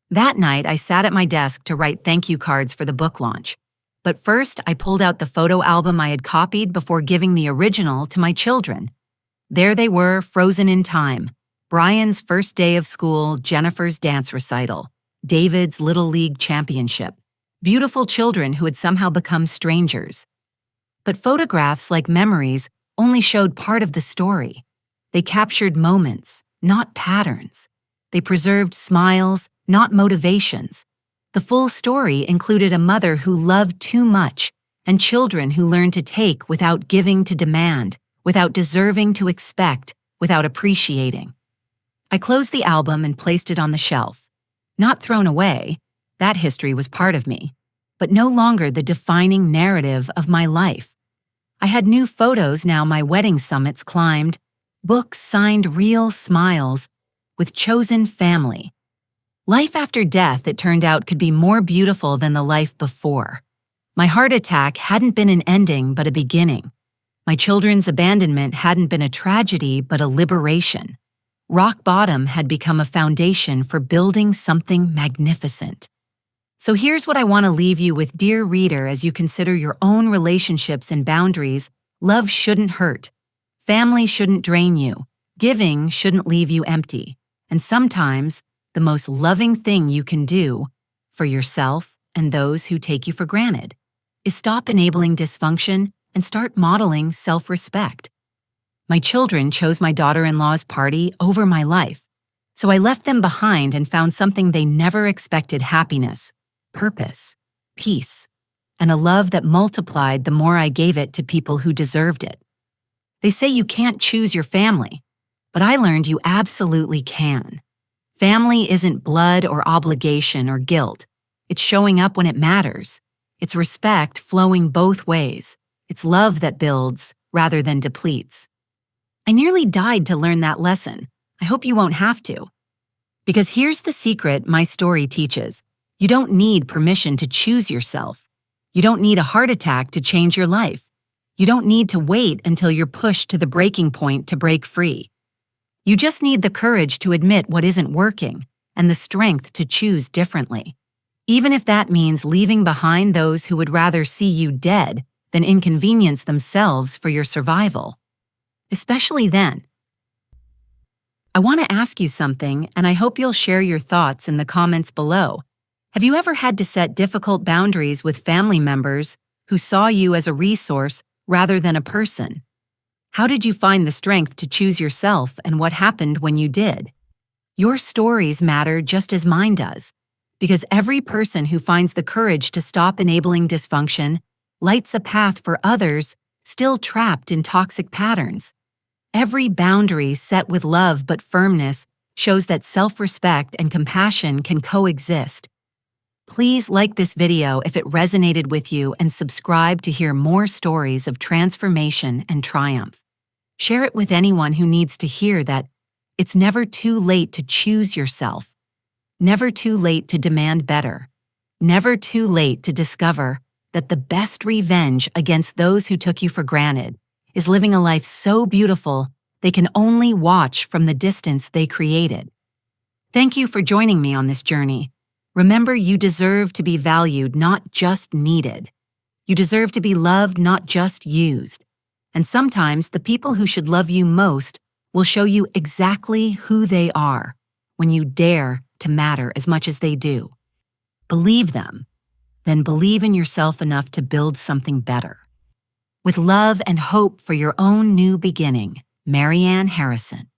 That night, I sat at my desk to write thank you cards for the book launch. But first, I pulled out the photo album I had copied before giving the original to my children. There they were, frozen in time. Bryan's first day of school, Jennifer's dance recital, David's Little League championship. Beautiful children who had somehow become strangers. But photographs, like memories, only showed part of the story. They captured moments, not patterns. They preserved smiles, not motivations. The full story included a mother who loved too much and children who learned to take without giving to demand, without deserving to expect, without appreciating. I closed the album and placed it on the shelf. Not thrown away, that history was part of me, but no longer the defining narrative of my life. I had new photos now my wedding summits climbed, books signed real smiles, with chosen family. Life after death, it turned out, could be more beautiful than the life before. My heart attack hadn't been an ending, but a beginning. My children's abandonment hadn't been a tragedy, but a liberation. Rock bottom had become a foundation for building something magnificent. So here's what I want to leave you with, dear reader, as you consider your own relationships and boundaries. Love shouldn't hurt. Family shouldn't drain you. Giving shouldn't leave you empty. And sometimes, the most loving thing you can do for yourself and those who take you for granted is stop enabling dysfunction and start modeling self-respect. My children chose my daughter-in-law's party over my life, so I left them behind and found something they never expected: happiness, purpose, peace, and a love that multiplied the more I gave it to people who deserved it. They say you can't choose your family, but I learned you absolutely can. Family isn't blood or obligation or guilt. It's showing up when it matters. It's respect flowing both ways. It's love that builds rather than depletes. I nearly died to learn that lesson. I hope you won't have to. Because here's the secret my story teaches. You don't need permission to choose yourself. You don't need a heart attack to change your life. You don't need to wait until you're pushed to the breaking point to break free. You just need the courage to admit what isn't working and the strength to choose differently. Even if that means leaving behind those who would rather see you dead than inconvenience themselves for your survival. Especially then. I want to ask you something, and I hope you'll share your thoughts in the comments below. Have you ever had to set difficult boundaries with family members who saw you as a resource rather than a person? How did you find the strength to choose yourself, and what happened when you did? Your stories matter just as mine does, because every person who finds the courage to stop enabling dysfunction lights a path for others still trapped in toxic patterns. Every boundary set with love but firmness shows that self-respect and compassion can coexist. Please like this video if it resonated with you and subscribe to hear more stories of transformation and triumph. Share it with anyone who needs to hear that it's never too late to choose yourself, never too late to demand better, never too late to discover that the best revenge against those who took you for granted is living a life so beautiful they can only watch from the distance they created. Thank you for joining me on this journey. Remember, you deserve to be valued, not just needed. You deserve to be loved, not just used. And sometimes the people who should love you most will show you exactly who they are when you dare to matter as much as they do. Believe them, then believe in yourself enough to build something better. With love and hope for your own new beginning, Maryann Harrison.